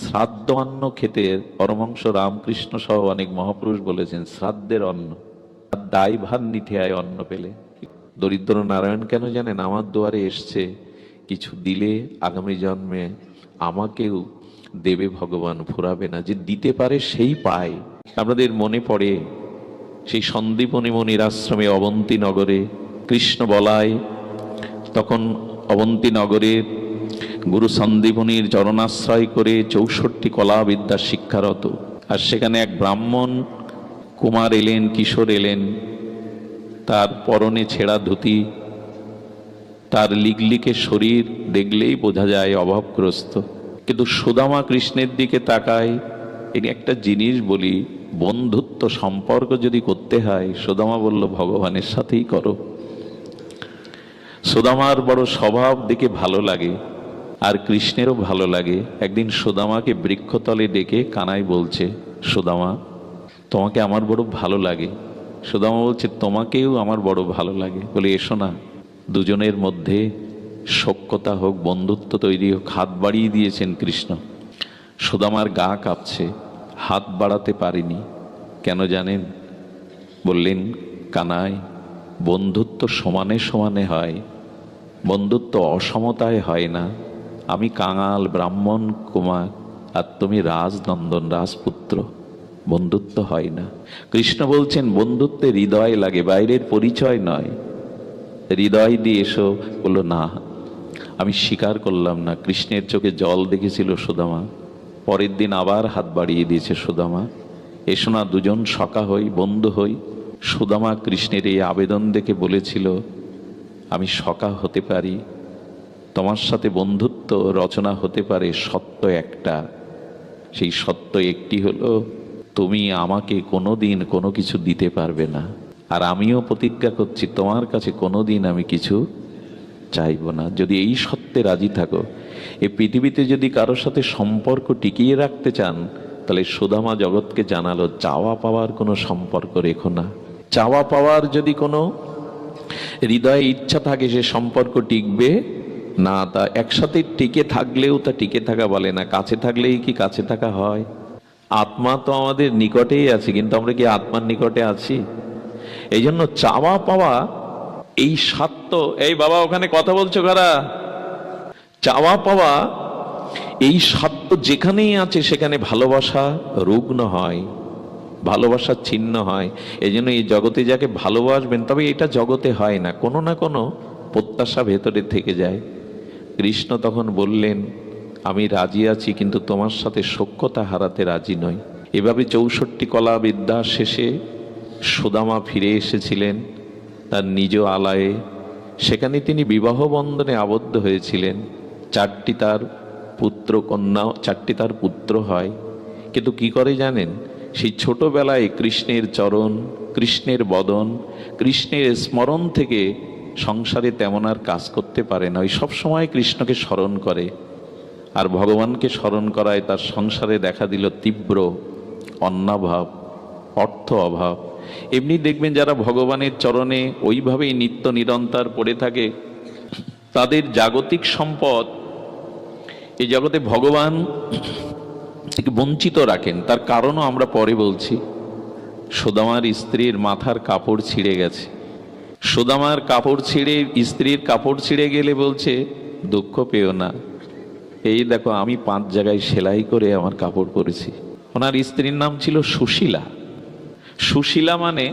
শ্রাদ্ধ অন্ন খেতে পরমহংস রামকৃষ্ণ সহ অনেক মহাপুরুষ বলেছেন শ্রাদ্ধের অন্ন, দায় ভার নিতে হয় অন্ন পেলে। দরিদ্র নারায়ণ কেন জানেন? আমার দুয়ারে এসছে, কিছু দিলে আগামী জন্মে আমাকেও দেবে ভগবান, ফুরাবে না। যে দিতে পারে সেই পায়। আপনাদের মনে পড়ে সেই সন্দীপনী মনির আশ্রমে অবন্তী নগরে কৃষ্ণ বলায়, তখন অবন্তী নগরের গুরু সন্দীপনীর চরণাশ্রয় করে 64 কলা বিদ্যা শিক্ষারত। আর সেখানে এক ব্রাহ্মণ কুমার এলেন, কিশোর এলেন, তার পরনে ছেঁড়া ধুতি, তার লিগলিকে শরীর দেখলেই বোঝা যায় অভাবগ্রস্ত। কিন্তু সুদামা কৃষ্ণের দিকে তাকায়। এই একটা জিনিস বলি, বন্ধুত্ব সম্পর্ক যদি করতে হয়, সুদামা বলল ভগবানের সাথেই করো। সুদামার বড় স্বভাব দেখে ভালো লাগে, আর কৃষ্ণেরও ভালো লাগে। একদিন সুদামাকে বৃক্ষতলে ডেকে কানাই বলছে, সুদামা তোমাকে আমার বড় ভালো লাগে। সুদামা বলছে তোমাকেও আমার বড় ভালো লাগে। বলে এসো না, দুজনের মধ্যে সখ্যতা হোক, বন্ধুত্ব তৈরি হোক। হাত বাড়িয়ে দিয়েছেন কৃষ্ণ। সুদামার গা কাঁপছে, হাত বাড়াতে পারিনি। কেন জানেন? বললেন কানাই, বন্ধুত্ব সমানে সমানে হয়, বন্ধুত্ব অসমতায় হয় না। আমি কাঙাল ব্রাহ্মণ কুমার, আর তুমি রাজনন্দন রাজপুত্র, বন্ধুত্ব হয় না। কৃষ্ণ বলছেন বন্ধুত্বে হৃদয় লাগে, বাইরের পরিচয় নয়। হৃদয় দিয়ে এসো। বললো না, আমি স্বীকার করলাম না। কৃষ্ণের চোখে জল দেখেছিল সুদামা। পরের দিন আবার হাত বাড়িয়ে দিয়েছে সুদামা, এসো না দুজন সখা হই, বন্ধু হই। সুদামা কৃষ্ণের এই আবেদন দেখে বলেছিল আমি সখা হতে পারি, তোমার সাথে বন্ধুত্ব রচনা হতে পারে সত্য একটা। সেই সত্য একটি হলো তুমি আমাকে কোনোদিন কোনো কিছু দিতে পারবে না, আর আমিও প্রতিজ্ঞা করছি তোমার কাছে কোনোদিন আমি কিছু চাইব না। যদি এই সত্যে রাজি থাকো, এই পৃথিবীতে যদি কারোর সাথে সম্পর্ক টিকিয়ে রাখতে চান, তাহলে সুদামা জগৎকে জানালো চাওয়া পাওয়ার কোনো সম্পর্ক রেখো না। চাওয়া পাওয়ার যদি কোনো হৃদয়ে ইচ্ছা থাকে, সে সম্পর্ক টিকবে না। তা একসাথে টিকে থাকলেও তা টিকে থাকা বলে না। কাছে থাকলেই কি কাছে থাকা হয়? আত্মা তো আমাদের নিকটেই আছে, কিন্তু আমরা কি আত্মার নিকটে আছি? এই জন্য চাওয়া পাওয়া এই সত্য। এই বাবা ওখানে কথা বলছো কারা? চাওয়া পাওয়া এই সত্য যেখানেই আছে সেখানে ভালোবাসা রুগ্ন হয়, ভালোবাসা ছিন্ন হয়। এই জন্য এই জগতে যাকে ভালোবাসবেন, তবে এটা জগতে হয় না, কোনো না কোনো প্রত্যাশা ভেতরে থেকে যায়। কৃষ্ণ তখন বললেন আমি রাজি আছি, কিন্তু তোমার সাথে সখ্যতা হারাতে রাজি নই। এভাবে 64 কলা বিদ্যা শেষে সুদামা ফিরে এসেছিলেন তার নিজ আলয়ে। সেখানে তিনি বিবাহ বন্ধনে আবদ্ধ হয়েছিলেন। 4টি তার পুত্র কন্যা, 4টি তার পুত্র হয়। কিন্তু কি করে জানেন? সেই ছোটবেলায় কৃষ্ণের চরণ, কৃষ্ণের বদন, কৃষ্ণের স্মরণ থেকে সংসারে তেমন আর কাজ করতে পারে না। ওই সবসময় কৃষ্ণকে স্মরণ করে, আর ভগবানকে স্মরণ করায় তার সংসারে দেখা দিল তীব্র অন্নাভাব, অর্থ অভাব। এমনি দেখবেন যারা ভগবানের চরণে ওইভাবেই নিত্য নিরন্তর পড়ে থাকে, তাদের জাগতিক সম্পদ এই জগতে ভগবান থেকে বঞ্চিত রাখেন। তার কারণও আমরা পরে বলছি। সুদামার স্ত্রীর মাথার কাপড় ছিঁড়ে গেছে। সুদামার কাপড় ছিঁড়ে, স্ত্রীর কাপড় ছিঁড়ে গেলে বলছে দুঃখ পেও না, এই দেখো আমি 5 জায়গায় সেলাই করে আমার কাপড় পরেছি। ওনার স্ত্রীর নাম ছিল সুশীলা। সুশীলা মানে,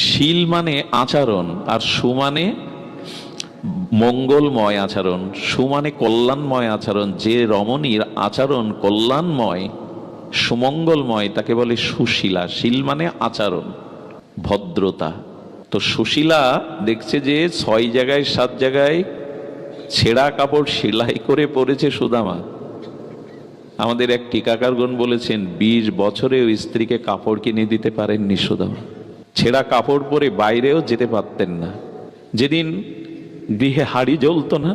শীল মানে আচরণ, আর সু মানে মঙ্গলময় আচরণ, সু মানে কল্যাণময় আচরণ। যে রমণীর আচরণ কল্যাণময়, সুমঙ্গলময়, তাকে বলে সুশীলা। শীল মানে আচরণ, ভদ্রতা। তো সুশীলা দেখছে যে 6 জায়গায় 7 জায়গায় ছেঁড়া কাপড় সেলাই করে পরেছে সুদামা। আমাদের এক টিকাকারগণ বলেছেন 20 বছরেও স্ত্রীকে কাপড় কিনে দিতে পারেননি সুদামা। ছেঁড়া কাপড় পরে বাইরেও যেতে পারতেন না। যেদিন গৃহে হাঁড়ি জ্বলতো না,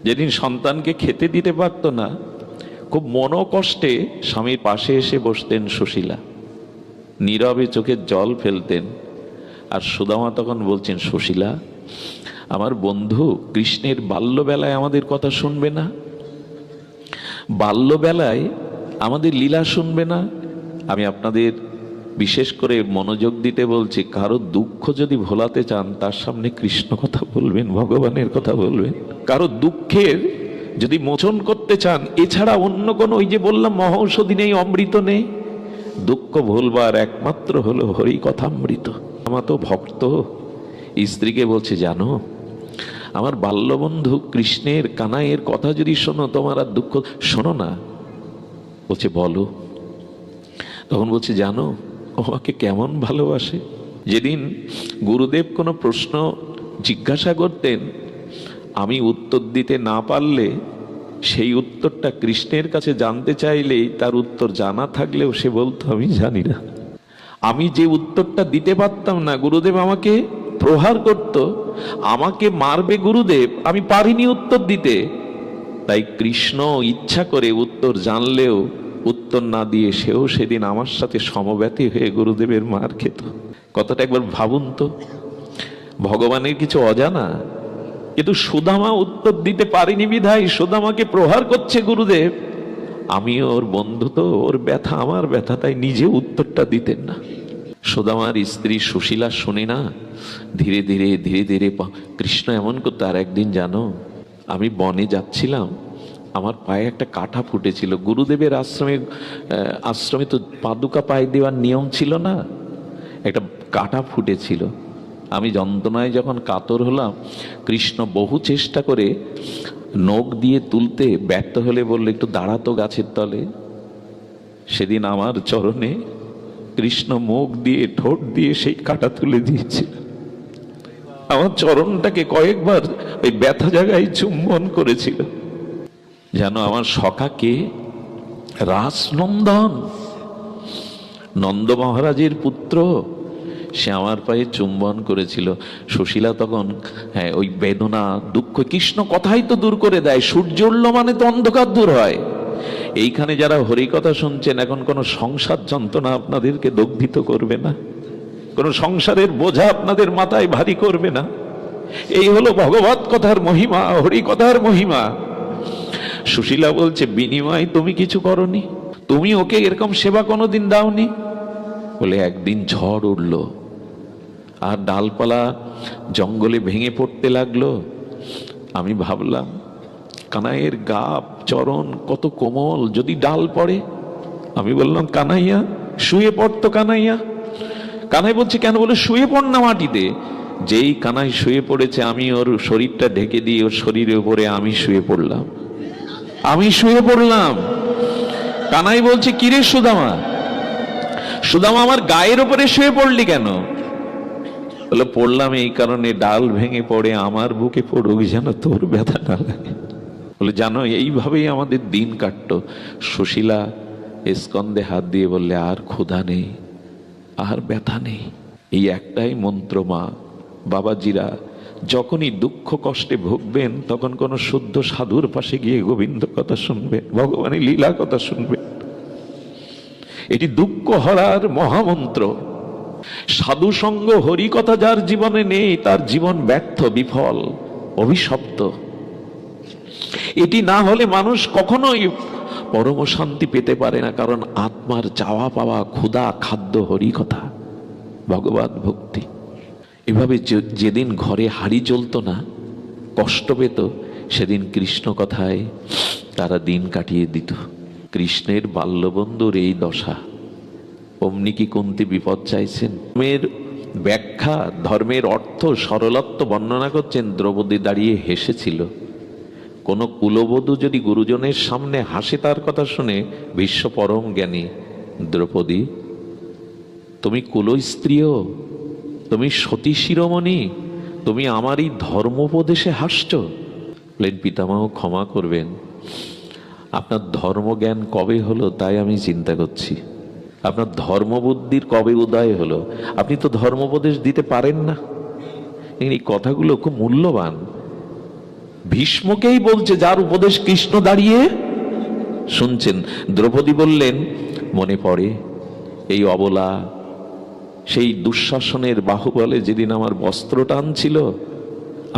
যেদিন সন্তানকে খেতে দিতে পারত না, খুব মনোকষ্টে স্বামীর পাশে এসে বসতেন সুশীলা, নীরবে চোখের জল ফেলতেন। আর সুদামা তখন বলছেন সুশীলা, আমার বন্ধু কৃষ্ণের বাল্যবেলায় আমাদের কথা শুনবে না? বাল্যবেলায় আমাদের লীলা শুনবে না? আমি আপনাদের বিশেষ করে মনোযোগ দিতে বলছি, কারো দুঃখ যদি ভোলাতে চান তার সামনে কৃষ্ণ কথা বলবেন, ভগবানের কথা বলবেন। কারো দুঃখের যদি মোচন করতে চান, এছাড়া অন্য কোনো, ওই যে বললাম মহৌষধি নেই, অমৃত নেই। দুঃখ ভুলবার একমাত্র হলো হরি কথামৃত। আমার তো ভক্ত স্ত্রীকে বলছে, জানো আমার বাল্যবন্ধু কৃষ্ণের কানাইয়ের কথা যদি শোনো তোমার আর দুঃখ। শোনো না, বলছে বলো। তখন বলছে, জানো ও আমাকে কেমন ভালোবাসে। যেদিন গুরুদেব কোনো প্রশ্ন জিজ্ঞাসা করতেন, আমি উত্তর দিতে না পারলে সেই উত্তরটা কৃষ্ণের কাছে জানতে চাইলেই তার উত্তর জানা থাকলেও সে বলতো আমি জানি না। আমি যে উত্তরটা দিতে পারতাম না, গুরুদেব আমাকে প্রহার করত, আমাকে মারবে গুরুদেব, আমি পারিনি উত্তর দিতে। তাই কৃষ্ণ ইচ্ছা করে উত্তর জানলেও উত্তর না দিয়ে সেও সেদিন আমার সাথে সমব্যথী হয়ে গুরুদেবের মার খেত। কথাটা একবার ভাবুন তো, ভগবানের কিছু অজানা। কিন্তু সুদামা উত্তর দিতে পারিনি বিধায় সুদামাকে প্রহার করছে গুরুদেব। আমি ওর বন্ধু তো, ওর ব্যথা আমার ব্যথা, তাই নিজে উত্তরটা দিতেন না। সুদামার স্ত্রী সুশীলা শুনে না, ধীরে ধীরে ধীরে ধীরে কৃষ্ণ এমন করতো। আর একদিন জানো, আমি বনে যাচ্ছিলাম, আমার পায়ে একটা কাঁটা ফুটেছিল। গুরুদেবের আশ্রমে তো পাদুকা পায়ে দেওয়ার নিয়ম ছিল না, একটা কাঁটা ফুটেছিল। আমি যন্ত্রণায় যখন কাতর হলাম, কৃষ্ণ বহু চেষ্টা করে নখ দিয়ে তুলতে ব্যর্থ হলে বললো, একটু দাঁড়াতো গাছের তলে। সেদিন আমার চরণে কৃষ্ণ মুখ দিয়ে ঠোঁট দিয়ে সেই কাঁটা তুলে দিয়েছিল। আমার চরণটাকে কয়েকবার ওই ব্যথা জায়গায় চুম্বন করেছিল। জানো আমার সখা কে? রাসনন্দন, নন্দ মহারাজের পুত্র। সে আমার পায়ে চুম্বন করেছিল। সুশীলা তখন, হ্যাঁ, ওই বেদনা দুঃখ কৃষ্ণ কথাই তো দূর করে দেয়। সূর্য উঠল মানে তো অন্ধকার দূর হয়। এইখানে যারা হরি কথা শুনছেন, এখন কোনো সংসার যন্ত্রণা আপনাদেরকে দগ্ধিত করবে না, কোনো সংসারের বোঝা আপনাদের মাথায় ভারী করবে না। এই হলো ভগবত কথার মহিমা, হরি কথার মহিমা। সুশীলা বলছে, বিনিময় তুমি কিছু করনি, তুমি ওকে এরকম সেবা কোনোদিন দাওনি। বলে একদিন ঝড় উঠল আর ডালপালা জঙ্গলে ভেঙে পড়তে লাগলো। আমি ভাবলাম কানাইয়ের গা চরণ কত কোমল, যদি ডাল পড়ে। আমি বললাম, কানাইয়া শুয়ে পড়তো। কানাইয়া, কানাই বলছে কেন? বলে শুয়ে পড় না মাটিতে। যেই কানাই শুয়ে পড়েছে, আমি ওর শরীরটা ঢেকে দিয়ে ওর শরীরের উপরে আমি শুয়ে পড়লাম। আমি শুয়ে পড়লাম। কানাই বলছে, কিরে সুদামা, সুদামা আমার গায়ের উপরে শুয়ে পড়লি কেন? বলে, পড়লাম এই কারণে, ডাল ভেঙে পড়ে আমার বুকে পড়ুক যেন তোর ব্যথা না লাগে। বলে, জানো এইভাবেই আমাদের দিন কাটতো। সুশীলা স্কন্ধে হাত দিয়ে বললে, আর ক্ষুধা নেই, আর ব্যথা নেই। এই একটাই মন্ত্র মা। বাবাজিরা যখনই দুঃখ কষ্টে ভুগবেন, তখন কোন শুদ্ধ সাধুর পাশে গিয়ে গোবিন্দ কথা শুনবেন, ভগবানের লীলা কথা শুনবেন। এটি দুঃখ হরার মহামন্ত্র। সাধু সঙ্গ হরি কথা যার জীবনে নেই, তার জীবন ব্যর্থ, বিফল, অভিশপ্ত। এটি না হলে মানুষ কখনোই পরম শান্তি পেতে পারে না। কারণ আত্মার চাওয়া পাওয়া, ক্ষুধা, খাদ্য হরি কথা, ভগবত ভক্তি। এভাবে যেদিন ঘরে হাড়ি জ্বলতো না, কষ্ট পেত, সেদিন কৃষ্ণ কথায় তারা দিন কাটিয়ে দিত। কৃষ্ণের বাল্যবন্ধুর এই দশা। অমনি কি কুন্তি বিপদ চাইছেন? ধর্মের ব্যাখ্যা, ধর্মের অর্থ, সরলত্ব বর্ণনা করছেন। দ্রৌপদী দাঁড়িয়ে হেসেছিল। কোন কুলবধূ যদি গুরুজনের সামনে হাসে, তার কথা শুনে বিশ্ব পরম জ্ঞানী, দ্রৌপদী তুমি কুল স্ত্রীও, তুমি সতী শিরোমণি, তুমি আমার এই ধর্মোপদেশে হাসছ? বলেন, পিতামহ ক্ষমা করবেন, আপনার ধর্মজ্ঞান কবে হলো তাই আমি চিন্তা করছি। আপনার ধর্মবুদ্ধির কবে উদয় হলো? আপনি তো ধর্মোপদেশ দিতে পারেন না। এই কথাগুলো খুব মূল্যবান। ভীষ্মকেই বলছে, যার উপদেশ কৃষ্ণ দাঁড়িয়ে শুনছেন। দ্রৌপদী বললেন, মনে পড়ে এই অবলা সেই দুঃশাসনের বাহুবলে যেদিন আমার বস্ত্র টানছিল,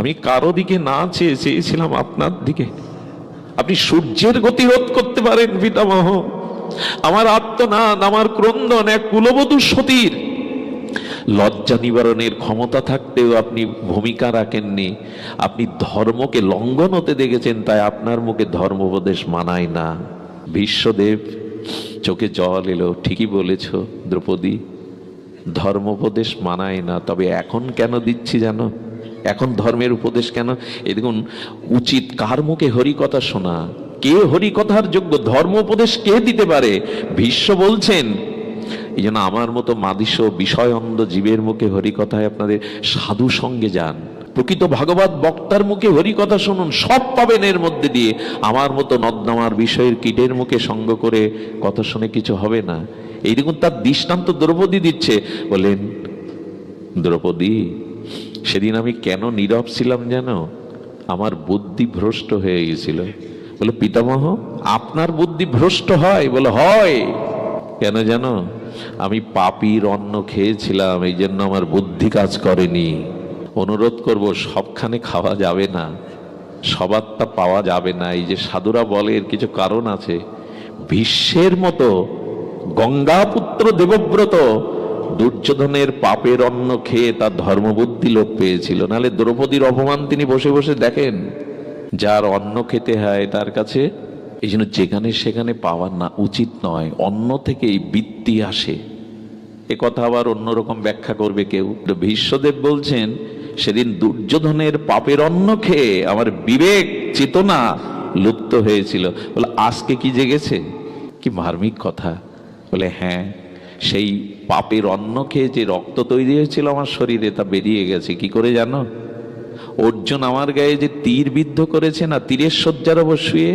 আমি কারো দিকে না চেয়ে চেয়েছিলাম আপনার দিকে। আপনি সূর্যের গতিরোধ করতে পারেন পিতামহ। আমার আত্মনাদ, আমার ক্রন্দন এক কুলবধূ সতীর লজ্জা নিবারণের ক্ষমতা থাকতেও আপনি ভূমিকা রাখেননি। আপনি ধর্মকে লঙ্ঘন হতে দেখেছেন, তাই আপনার মুখে ধর্মোপদেশ মানায় না। ভীষ্মদেব চোখে জল এলো, ঠিকই বলেছ দ্রৌপদী, ধর্মোপদেশ মানায় না। তবে এখন কেন দিচ্ছি জানো? এখন ধর্মের উপদেশ কেন? এই দেখুন, উচিত কার মুখে হরিকথা শোনা, কে হরিকথার যোগ্য, ধর্ম উপদেশ কে দিতে পারে? ভীষ্ম বলছেন, এই জন্য আমার মতো মাদিস বিষয় অন্ধ জীবের মুখে হরিকথায় আপনাদের সাধু সঙ্গে যান, প্রকৃত ভাগবত বক্তার মুখে হরিকথা শুনুন, সব পাবেন এর মধ্যে দিয়ে। আমার মতো নর্দমার বিষয়ের কীটের মুখে সঙ্গ করে কথা শুনে কিছু হবে না। এই দেখুন তার দৃষ্টান্ত দ্রৌপদী দিচ্ছে। বলেন, দ্রৌপদী, সেদিন আমি কেন নীরব ছিলাম জানো? আমার বুদ্ধি ভ্রষ্ট হয়ে গেছিল। বলে, পিতামহ আপনার বুদ্ধি ভ্রষ্ট হয়? বলে, হয়। কেন জানো? আমি পাপীর অন্ন খেয়েছিলাম, এই জন্য আমার বুদ্ধি কাজ করেনি। অনুরোধ করব, সবখানে খাওয়া যাবে না, সবারটা পাওয়া যাবে না। এই যে সাধুরা বলে এর কিছু কারণ আছে। ভীষ্মের মতো গঙ্গাপুত্র দেবব্রত দুর্যোধনের পাপের অন্ন খেয়ে তার ধর্মবুদ্ধি লোপ পেয়েছিল, নাহলে দ্রৌপদীর অপমান তিনি বসে বসে দেখেন। যার অন্ন খেতে হয় তার কাছে এই জন্য যেখানে সেখানে পাওয়া না উচিত নয়। অন্ন থেকেই বৃত্তি আসে। এ কথা আবার অন্যরকম ব্যাখ্যা করবে কেউ। ভীষ্মদেব বলছেন, সেদিন দুর্যোধনের পাপের অন্ন খেয়ে আমার বিবেক চেতনা লুপ্ত হয়েছিল। বলে, আজকে কি জেগেছে? কি মার্মিক কথা। বলে, হ্যাঁ, সেই পাপের অন্ন খেয়ে যে রক্ত তৈরি হয়েছিল আমার শরীরে, তা বেরিয়ে গেছে। কি করে জানো? অর্জুন আমার গায়ে যে তীর বিদ্ধ করেছে না, তীরের শয্যার ওপর শুয়ে,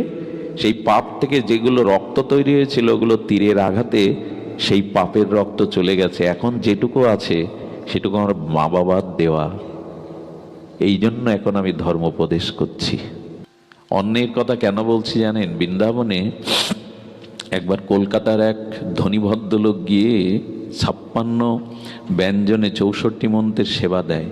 সেই পাপ থেকে যেগুলো রক্ত তৈরি হয়েছিল, ওগুলো তীরের আঘাতে সেই পাপের রক্ত চলে গেছে। এখন যেটুকু আছে সেটুকু আমার মা বাবার দেওয়া। এই জন্য এখন আমি ধর্মোপদেশ করছি। অন্যের কথা কেন বলছি জানেন? বৃন্দাবনে একবার কলকাতার এক ধনী ভদ্রলোক গিয়ে 56 ব্যঞ্জনে 64 মন্ত্রের সেবা দেয়।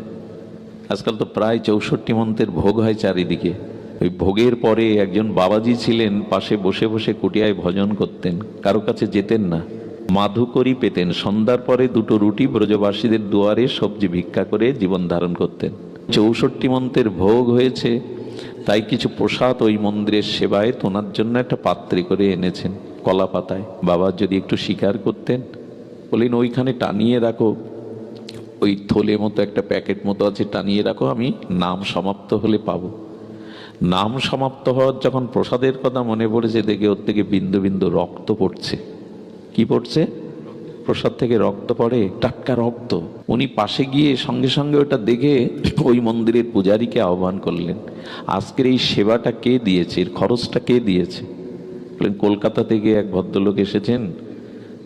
আজকাল তো প্রায় 64 মন্ত্রের ভোগ হয় চারিদিকে। ওই ভোগের পরে একজন বাবাজি ছিলেন, পাশে বসে বসে কুটিয়ায় ভজন করতেন, কারো কাছে যেতেন না। মাধুকরী পেতেন, সন্ধ্যার পরে 2টো রুটি ব্রজবাসীদের দুয়ারে সবজি ভিক্ষা করে জীবন ধারণ করতেন। 64 মন্ত্রের ভোগ হয়েছে, তাই কিছু প্রসাদ ওই মন্দিরের সেবায় তোনার জন্য একটা পাত্রে করে এনেছেন, কলা পাতায়। বাবা যদি একটু স্বীকার করতেন, বলেন ওইখানে টানিয়ে রাখো, ওই থলে মতো একটা প্যাকেট মতো আছে, টানিয়ে রাখো, আমি নাম সমাপ্ত হলে পাবো। নাম সমাপ্ত হওয়ার যখন প্রসাদের কথা মনে পড়েছে, দেখে ওর থেকে বিন্দু বিন্দু রক্ত পড়ছে। কি পড়ছে? প্রসাদ থেকে রক্ত পড়ে, টাটকা রক্ত। উনি পাশে গিয়ে সঙ্গে সঙ্গে ওটা দেখে ওই মন্দিরের পূজারীকে আহ্বান করলেন, আজকের এই সেবাটা কে দিয়েছে, এর খরচটা কে দিয়েছে? বললেন, কলকাতা থেকে এক ভদ্রলোক এসেছেন,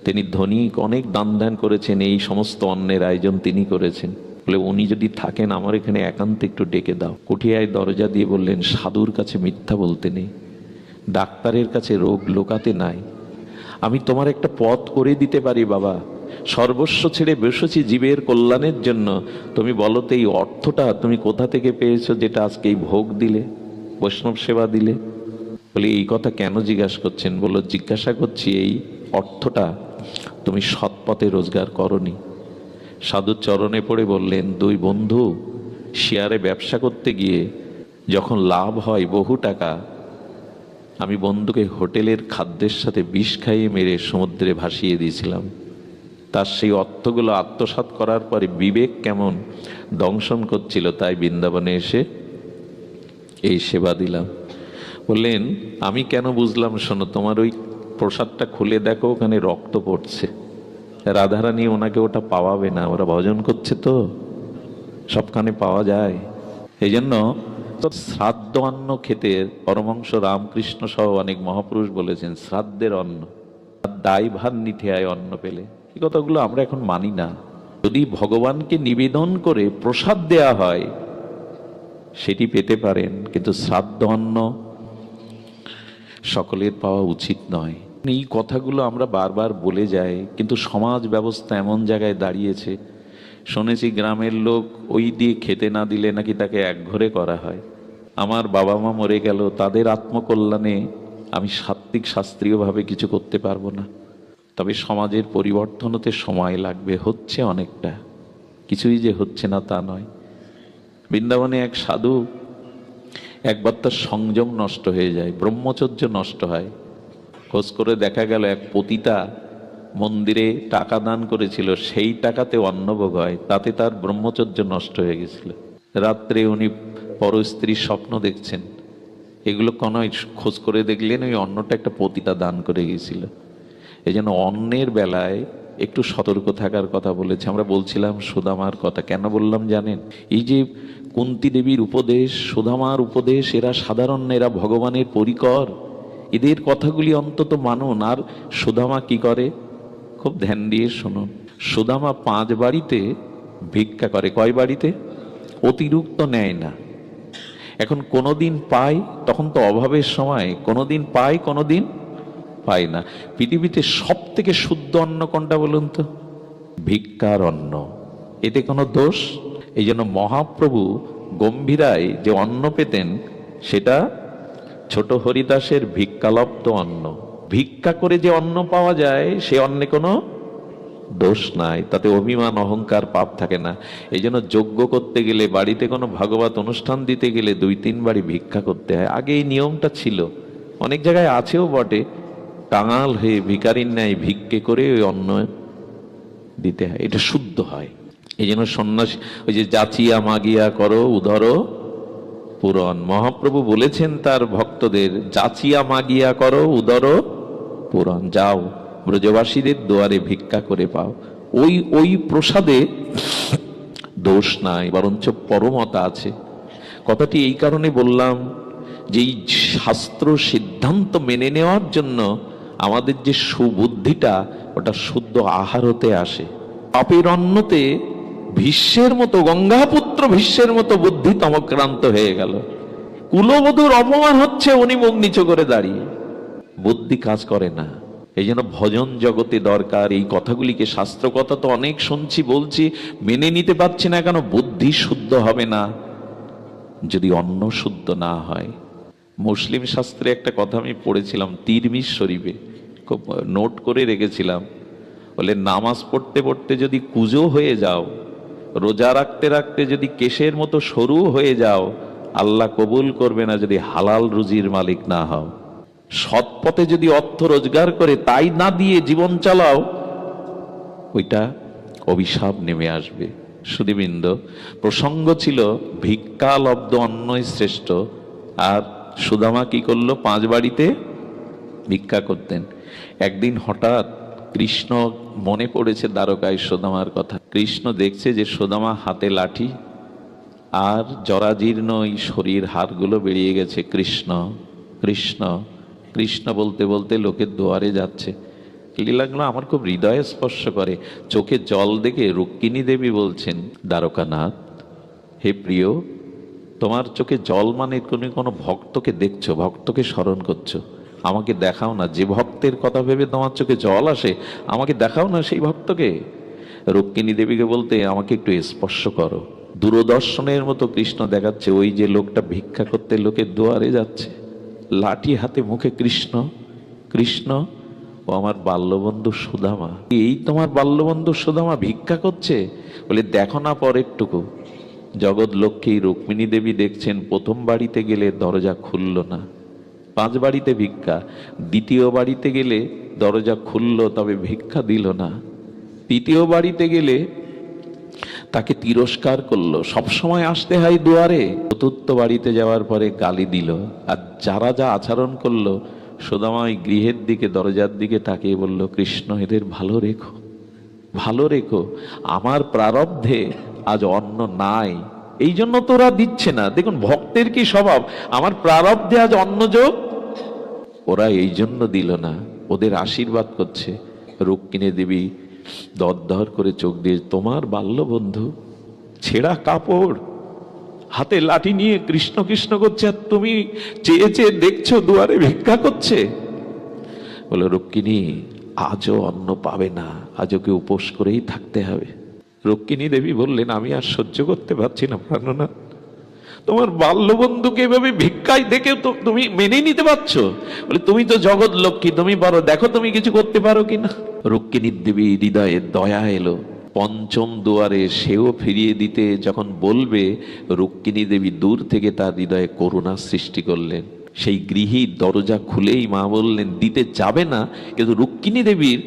তিনি ধনী, অনেক দান ধ্যান করেছেন, এই সমস্ত অন্নের আয়োজন তিনি করেছেন। বলে, উনি যদি থাকেন আমার এখানে একান্তে একটু ডেকে দাও। কুঠিয়ায় দরজা দিয়ে বললেন, সাধুর কাছে মিথ্যা বলতে নেই, ডাক্তারের কাছে রোগ লোকাতে নাই। আমি তোমার একটা পথ করে দিতে পারি বাবা, সর্বস্ব ছেড়ে বসেছি জীবের কল্যাণের জন্য। তুমি বলো তো, এই অর্থটা তুমি কোথা থেকে পেয়েছো, যেটা আজকে এই ভোগ দিলে, বৈষ্ণব সেবা দিলে? বলে, এই কথা কেন জিজ্ঞাসা করছেন? বললো, জিজ্ঞাসা করছি এই অর্থটা তুমি সৎপথে রোজগার করনি। সাধুর চরণে পড়ে বললেন, 2 বন্ধু শেয়ারে ব্যবসা করতে গিয়ে যখন লাভ হয় বহু টাকা, আমি বন্ধুকে হোটেলের খাদ্যের সাথে বিষ খাইয়ে মেরে সমুদ্রে ভাসিয়ে দিয়েছিলাম। তার সেই অর্থগুলো আত্মসাৎ করার পরে বিবেক কেমন দংশন করছিল, তাই বৃন্দাবনে এসে এই সেবা দিলাম। বললেন, আমি কেন বুঝলাম? শোনো, তোমার ওই প্রসাদটা খুলে দেখো, ওখানে রক্ত পড়ছে। রাধারানী ওনাকে ওটা পাওয়াবে না, ওরা ভজন করছে তো, সবখানে পাওয়া যায়। এই জন্য শ্রাদ্ধ অন্ন খেতে পরমহংস রামকৃষ্ণ সহ অনেক মহাপুরুষ বলেছেন, শ্রাদ্ধের অন্ন দায়ভার নিতে হয় অন্ন পেলে। এই কথাগুলো আমরা এখন মানি না। যদি ভগবানকে নিবেদন করে প্রসাদ দেয়া হয় সেটি পেতে পারেন, কিন্তু শ্রাদ্ধ অন্ন সকলের পাওয়া উচিত নয়। এই কথাগুলো আমরা বারবার বলে যাই, কিন্তু সমাজ ব্যবস্থা এমন জায়গায় দাঁড়িয়েছে, শুনেছি গ্রামের লোক ওই দিয়ে খেতে না দিলে নাকি তাকে একঘরে করা হয়। আমার বাবা মা মরে গেল, তাদের আত্মকল্যাণে আমি সাত্ত্বিক শাস্ত্রীয়ভাবে কিছু করতে পারবো না, তবে সমাজের পরিবর্তন হতে সময় লাগবে। হচ্ছে অনেকটা, কিছুই যে হচ্ছে না তা নয়। বৃন্দাবনে এক সাধু, একবার তার সংযম নষ্ট হয়ে যায়, ব্রহ্মচর্য নষ্ট হয়। খোঁজ করে দেখা গেল এক পতিতা মন্দিরে টাকা দান করেছিল, সেই টাকাতে অন্নভোগ হয়, তাতে তার ব্রহ্মচর্য নষ্ট হয়ে গেছিল। রাত্রে উনি পরস্ত্রীর স্বপ্ন দেখছেন, এগুলো কোনো খোঁজ করে দেখলেন ওই অন্নটা একটা পতিতা দান করে গিয়েছিল। এই জন্য অন্নের বেলায় একটু সতর্ক থাকার কথা বলেছে। আমরা বলছিলাম সুদামার কথা, কেন বললাম জানেন? এই যে কুন্তী দেবীর উপদেশ, সুদামার উপদেশ, এরা সাধারণ, এরা ভগবানের পরিকর, এদের কথাগুলি অন্তত মানুন। আর সুদামা কি করে খুব ধ্যান দিয়ে শুনুন। সুদামা 5 বাড়িতে ভিক্ষা করে। কয় বাড়িতে? অতিরিক্ত নেয় না। এখন কোনোদিন পায়, তখন তো অভাবের সময়, কোনোদিন পায় কোনোদিন পায় না। পৃথিবীতে সব থেকে শুদ্ধ অন্ন কোনটা বলুন তো? ভিক্ষার অন্ন। এতে কোনো দোষ? এই জন্য মহাপ্রভু গম্ভীরায় যে অন্ন পেতেন, সেটা ছোট হরিদাসের ভিক্ষালব্ধ অন্ন। ভিক্ষা করে যে অন্ন পাওয়া যায়, সে অন্নে কোনো দোষ নাই, তাতে অভিমান অহংকার পাপ থাকে না। এই জন্য যজ্ঞ করতে গেলে, বাড়িতে কোনো ভাগবত অনুষ্ঠান দিতে গেলে 2-3 বাড়ি ভিক্ষা করতে হয়। আগে এই নিয়মটা ছিল, অনেক জায়গায় আছেও বটে। কাঙাল হয়ে ভিখারির ন্যায় ভিক্ষে করে ওই অন্ন দিতে হয়, এটা শুদ্ধ হয়। এই জন্য সন্ন্যাসী ওই যে যাচিয়া মাগিয়া করো উদর পূরণ, মহাপ্রভু বলেছেন তার ভক্তদের, যাচিয়া মাগিয়া করো উদর পূরণ, যাও ব্রজবাসীদের দুয়ারে ভিক্ষা করে পাও। ওই প্রসাদে দোষ নাই, বরঞ্চ পরমতা আছে। কথাটি এই কারণে বললাম যে এই শাস্ত্র সিদ্ধান্ত মেনে নেওয়ার জন্য আমাদের যে সুবুদ্ধিটা, ওটা শুদ্ধ আহার হতে আসে। পাপের অন্নতে ভীষ্মের মতো, গঙ্গাপুত্র ভীষ্মের মতো বুদ্ধি তমক্রান্ত হয়ে গেল। কুলবধূর অপমান হচ্ছে, উনি মুখ নিচু করে দাঁড়িয়ে, বুদ্ধি কাজ করে না। এই জন্য ভজন জগতে দরকার এই কথাগুলিকে। শাস্ত্র কথা তো অনেক শুনছি, বলছি, মেনে নিতে পারছি না কেন? বুদ্ধি শুদ্ধ হবে না যদি অন্ন শুদ্ধ না হয়। মুসলিম শাস্ত্রে একটা কথা আমি পড়েছিলাম তিরমিজ শরীফে, খুব নোট করে রেখেছিলাম। বলে নামাজ পড়তে পড়তে যদি কুজো হয়ে যাও, রোজা রাখতে রাখতে যদি কেশের মতো সরু হয়ে যাও, আল্লাহ কবুল করবে না যদি হালাল রুজির মালিক না হও। সৎ পথে যদি অর্থ রোজগার করে তাই না দিয়ে জীবন চালাও, ওইটা অভিশাপ নেমে আসবে। সুধীবৃন্দ, প্রসঙ্গ ছিল ভিক্ষালব্ধ অন্নই শ্রেষ্ঠ। আর সুদামা কি করলো? 5 বাড়িতে ভিক্ষা করতেন। একদিন হঠাৎ কৃষ্ণ মনে পড়েছে দ্বারকায় সুদামার কথা। কৃষ্ণ দেখছে যে সুদামা হাতে লাঠি আর জরাজীর্ণ এই শরীর, হাড়গুলো বেরিয়ে গেছে। কৃষ্ণ কৃষ্ণ কৃষ্ণ বলতে বলতে লোকের দুয়ারে যাচ্ছে। লীলাগুলো আমার খুব হৃদয়ে স্পর্শ করে। চোখে জল দেখে রুক্মিণী দেবী বলছেন, দ্বারকানাথ হে প্রিয়, তোমার চোখে জল মানে তুমি কোনো ভক্তকে দেখছো, ভক্তকে স্মরণ করছো, আমাকে দেখাও না। যে ভক্তের কথা ভেবে তোমার চোখে জল আসে, আমাকে দেখাও না সেই ভক্তকে। রুক্মিণী দেবীকে বলতে, আমাকে একটু স্পর্শ করো। দূরদর্শনের মতো কৃষ্ণ দেখাচ্ছে ওই যে লোকটা ভিক্ষা করতে লোকের দুয়ারে যাচ্ছে, লাঠি হাতে, মুখে কৃষ্ণ কৃষ্ণ। ও আমার বাল্যবন্ধু সুদামা, এই তোমার বাল্যবন্ধু সুদামা ভিক্ষা করছে। বলে দেখো না পরেরটুকু। জগৎ লক্ষ্মী রুক্মিণী দেবী দেখছেন, প্রথম বাড়িতে গেলে দরজা খুলল না, 5 বাড়িতে ভিক্ষা। দ্বিতীয় বাড়িতে গেলে দরজা খুলল, তবে ভিক্ষা দিল না। তৃতীয় বাড়িতে গেলে তাকে তিরস্কার করলো, সবসময় আসতে হয় দুয়ারে। চতুর্থ বাড়িতে যাওয়ার পরে গালি দিল। আর যারা যা আচরণ করলো, সুদামা ওই গৃহের দিকে, দরজার দিকে তাকিয়ে বলল, কৃষ্ণ এদের ভালো রেখো, ভালো রেখো, আমার প্রারব্ধে আজ অন্ন নাই, এই জন্য তোরা দিচ্ছে না। দেখুন ভক্তের কি স্বভাব, আমার প্রারব্ধে আজ অন্ন যোগ, ওরা এই জন্য দিল না, ওদের আশীর্বাদ করছে। রুক্মিণী দেবী দরদর করে চোখ দিয়ে, তোমার বাল্যবন্ধু ছেঁড়া কাপড়, হাতে লাঠি নিয়ে কৃষ্ণ কৃষ্ণ করছে, আর তুমি চেয়ে চেয়ে দেখছো দুয়ারে ভিক্ষা করছে। বলে রুক্মিণী আজও অন্ন পাবে না, আজ ওকে উপোস করেই থাকতে হবে। রুক্মিণী দেবী বললেন, আমি আর সহ্য করতে পারছি না প্রাণনাথ, তোমার বাল্যবন্ধুকে এভাবে ভিক্ষায় দেখে তো তুমি মেনে নিতে পারছো? বলে তুমি তো জগৎ লক্ষ্মী, তুমি পারো, দেখো তুমি কিছু করতে পারো কিনা। রুক্মিণী দেবী হৃদয়ে দয়া এলো। পঞ্চম দুয়ারে সেও ফিরিয়ে দিতে যখন বলবে, রুক্মিণী দেবী দূর থেকে তার হৃদয়ে করুণা সৃষ্টি করলেন। সেই গৃহী দরজা খুলেই মা বললেন দিতে যাবে না, কিন্তু রুক্মিণী দেবীর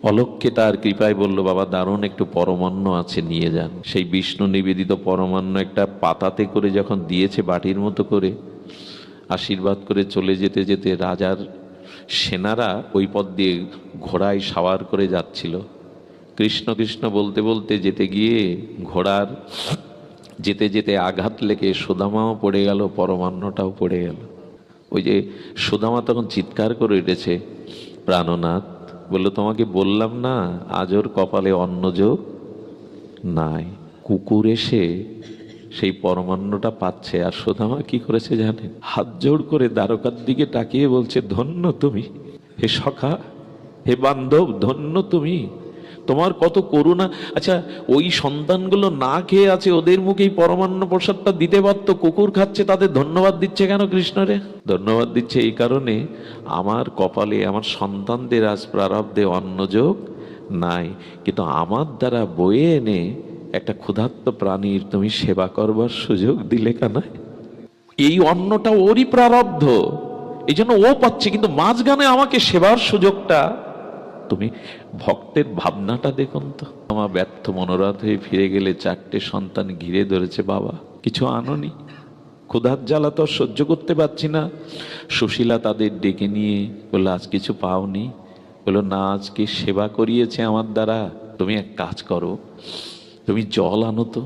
অলক্ষ্যে তার কৃপায় বলল, বাবা দারুণ একটু পরমান্ন আছে, নিয়ে যান। সেই বিষ্ণু নিবেদিত পরমান্ন একটা পাতাতে করে যখন দিয়েছে বাটির মতো করে, আশীর্বাদ করে চলে যেতে যেতে রাজার সেনারা ওই পথ দিয়ে ঘোড়ায় সাওয়ার করে যাচ্ছিল। কৃষ্ণ কৃষ্ণ বলতে বলতে যেতে গিয়ে ঘোড়ার যেতে যেতে আঘাত লেগে সুদামাও পড়ে গেল, পরমান্নটাও পড়ে গেল। ওই যে সুদামা তখন চিৎকার করে উঠেছে, প্রাণনাথ বললো, তোমাকে বললাম না আজ ওর কপালে অন্নযোগ নাই। কুকুর এসে সেই পরমান্নটা পাচ্ছে, আর সুদামা কি করেছে জানেন? হাত জোড় করে দ্বারকার দিকে তাকিয়ে বলছে, ধন্য তুমি হে সখা, হে বান্ধব, ধন্য তুমি, তোমার কত করুণা। আচ্ছা ওই সন্তানগুলো না খেয়ে আছে, ওদের মুখেই পরমান্ন প্রসাদটা দিতে পারতো, কুকুর খাচ্ছে, তাদের ধন্যবাদ দিচ্ছে কেন কৃষ্ণরে? ধন্যবাদ দিচ্ছে এই কারণে, আমার কপালে আমার সন্তানদের আজ প্রারব্ধে অন্নযোগ নাই, কিন্তু আমার দ্বারা বয়ে এনে একটা ক্ষুধার্ত প্রাণীর তুমি সেবা করবার সুযোগ দিলে কেন? এই অন্নটা ওরই প্রারব্ধ, এই জন্য ও পাচ্ছে, কিন্তু মাঝখানে আমাকে সেবার সুযোগটা তুমি। ভক্তের ভাবনাটা দেখুন তো। আমার ব্যর্থ মনোরথ হয়ে ফিরে গেলে চারটে সন্তান ঘিরে ধরেছে, বাবা কিছু আনোনি? ক্ষুধার জ্বালা তো সহ্য করতে পারছি না। সুশীলা তাদের ডেকে নিয়ে বললো, আজ কিছু পাওনি? বললো, না, আজকে সেবা করিয়েছে আমার দ্বারা। তুমি এক কাজ করো, তুমি জল আনো তো,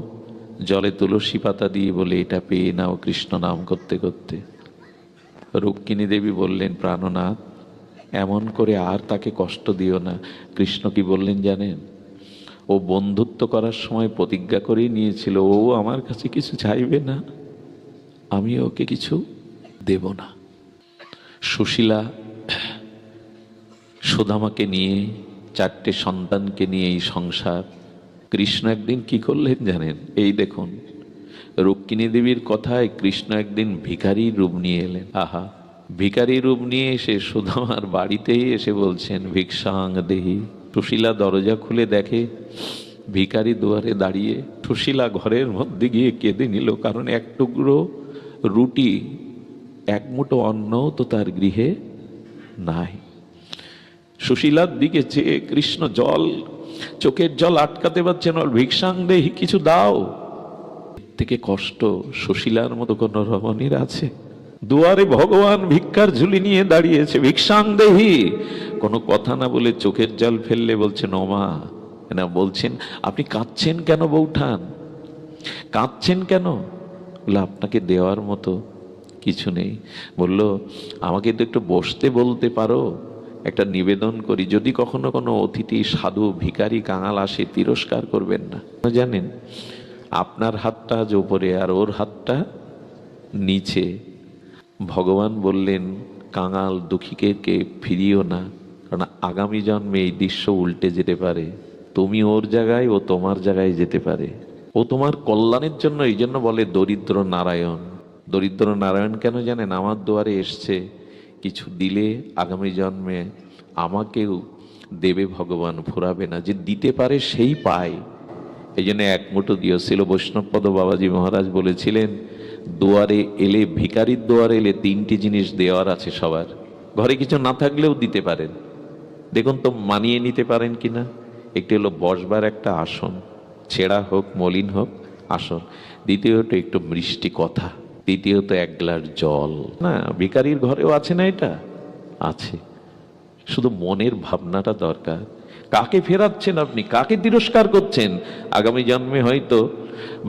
জলে তুলসী পাতা দিয়ে বলে এটা পেয়ে নাও কৃষ্ণ নাম করতে করতে। রুক্মিণী দেবী বললেন, প্রাণনাথ এমন করে আর তাকে কষ্ট দিও না। কৃষ্ণ কি বললেন জানেন? ও বন্ধুত্ব করার সময় প্রতিজ্ঞা করেই নিয়েছিল, ও আমার কাছে কিছু চাইবে না, আমি ওকে কিছু দেব না। সুশীলা সুদামাকে নিয়ে, চারটে সন্তানকে নিয়ে এই সংসার। কৃষ্ণ একদিন কি করলেন জানেন? এই দেখুন, রুক্মিণী দেবীর কথায় কৃষ্ণ একদিন ভিখারির রূপ নিয়ে এলেন। আহা, ভিখারি রূপ নিয়ে এসে সুদামার বাড়িতেই এসে বলছেন, ভিক্ষাং দেহি। সুশীলা দরজা খুলে দেখে ভিখারি দুয়ারে দাঁড়িয়ে। সুশীলা ঘরের মধ্যে গিয়ে কেঁদে নিল, কারণ এক টুকরো রুটি, এক মুঠো অন্নও তো তার গৃহে নাই। সুশীলার দিকে চেয়ে কৃষ্ণ চোখের জল আটকাতে পারছেন, ভিক্ষাং দেহি, কিছু দাও। এর থেকে কষ্ট সুশীলার মতো কোন রমণীর আছে? দুয়ারে ভগবান ভিক্ষার ঝুলি নিয়ে দাঁড়িয়েছে, ভিক্ষাং দেহি। কোনো কথা না বলে চোখের জল ফেললে বলছেন, ওমা, না বলছেন, আপনি কাঁদছেন কেন বৌঠান, কাঁদছেন কেন? বলে, আপনাকে দেওয়ার মতো কিছু নেই। বলল, আমাকে তো একটু বসতে বলতে পারো, একটা নিবেদন করি, যদি কখনো কোনো অতিথি সাধু ভিখারি কাঙাল আসে তিরস্কার করবেন না। জানেন, আপনার হাতটা আজ ওপরে আর ওর হাতটা নিচে। ভগবান বললেন, কাঙাল দুঃখীকে ফিরিও না, কারণ আগামী জন্মে এই দৃশ্য উল্টে যেতে পারে। তুমি ওর জায়গায়, ও তোমার জায়গায় যেতে পারে। ও তোমার কল্যাণের জন্য। এই জন্য বলে দরিদ্র নারায়ণ। দরিদ্র নারায়ণ কেন জানেন? আমার দুয়ারে এসছে, কিছু দিলে আগামী জন্মে আমাকেও দেবে ভগবান, ফুরাবে না। যে দিতে পারে সেই পায়। এই জন্য এক মুঠো দিয়েছিল। বৈষ্ণবপদ বাবাজি মহারাজ বলেছিলেন, দুয়ারে এলে, ভিখারির দুয়ারে এলে তিনটি জিনিস দেওয়ার আছে সবার। ঘরে কিছু না থাকলেও দিতে পারেন, দেখুন তো মানিয়ে নিতে পারেন কিনা। একটি হলো বসবার একটা আসন, ছেঁড়া হোক মলিন হোক আসন। দ্বিতীয়ত একটু মিষ্টি কথা। তৃতীয়ত এক গ্লাস জল। না, ভিখারির ঘরেও আছে না? এটা আছে, শুধু মনের ভাবনাটা দরকার। কাকে ফেরাচ্ছেন আপনি? কাকে তিরস্কার করছেন? আগামী জন্মে হয়তো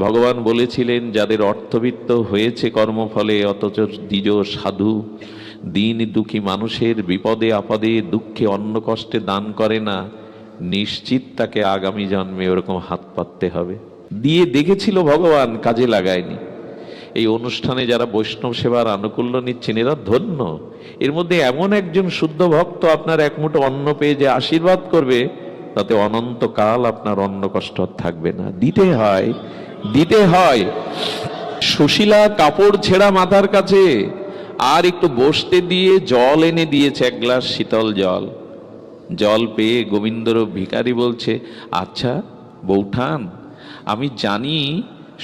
ভগবান বলেছিলেন, যাদের অর্থবিত্ত হয়েছে কর্মফলে, অথচ দ্বিজ সাধু দিন দুঃখী মানুষের বিপদে আপদে দুঃখে অন্ন কষ্টে দান করে না, নিশ্চিত তাকে আগামী জন্মে ওরকম হাত পাততে হবে। দিয়ে দেখেছিল ভগবান, কাজে লাগায়নি। এই অনুষ্ঠানে যারা বৈষ্ণব সেবার আনুকূল্য নিচ্ছেন, এরা ধন্য। এর মধ্যে এমন একজন শুদ্ধ ভক্ত আপনার এক মুঠো অন্ন পেয়ে যে আশীর্বাদ করবে, তাতে অনন্তকাল আপনার অন্ন কষ্ট থাকবে না। দিতে হয়, দিতে হয়। সুশীলা কাপড় ছেঁড়া মাথার কাছে আর একটু বসতে দিয়ে জল এনে দিয়েছে, এক গ্লাস শীতল জল। জল পেয়ে গোবিন্দর ভিখারি বলছে, আচ্ছা বৌঠান, আমি জানি